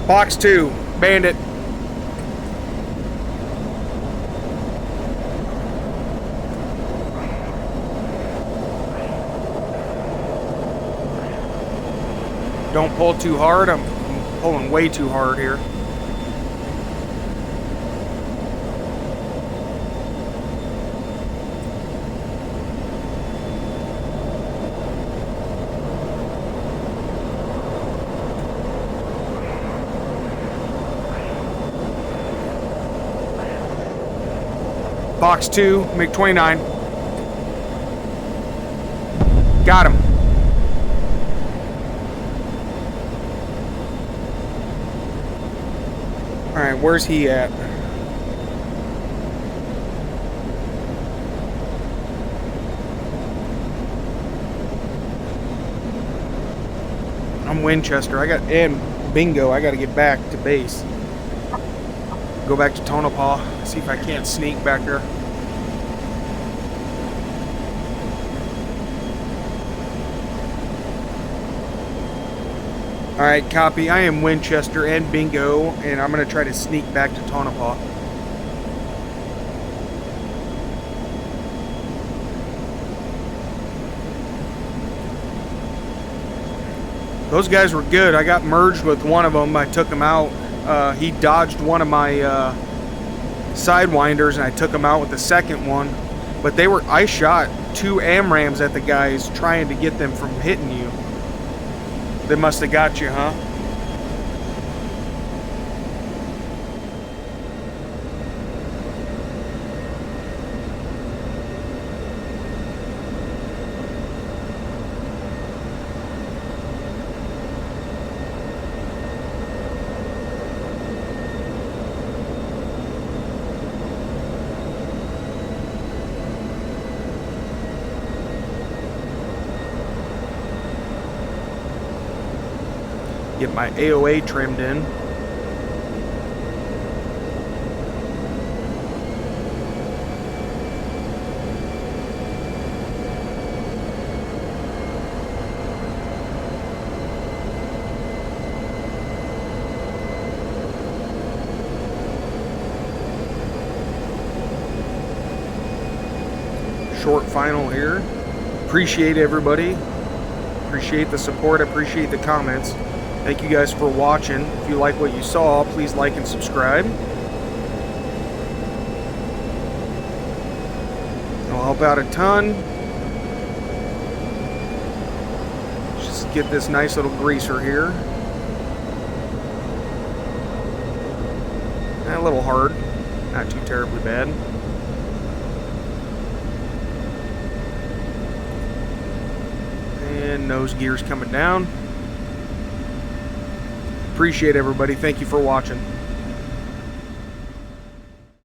Box 2, Bandit. Don't pull too hard. I'm pulling way too hard here. Box 2, MiG-29. Got him. Alright, where's he at? I'm Winchester. And bingo, I gotta get back to base. Go back to Tonopah, see if I can't sneak back there. Alright, copy. I am Winchester and bingo, and I'm going to try to sneak back to Tonopah. Those guys were good. I got merged with one of them. I took him out. He dodged one of my sidewinders, and I took him out with the second one. But I shot 2 AMRAAMs at the guys trying to get them from hitting you. They must have got you, huh? Get my AOA trimmed in. Short final here. Appreciate everybody. Appreciate the support. Appreciate the comments. Thank you guys for watching. If you like what you saw, please like and subscribe. It'll help out a ton. Just get this nice little greaser here. A little hard. Not too terribly bad. And nose gear's coming down. Appreciate everybody. Thank you for watching.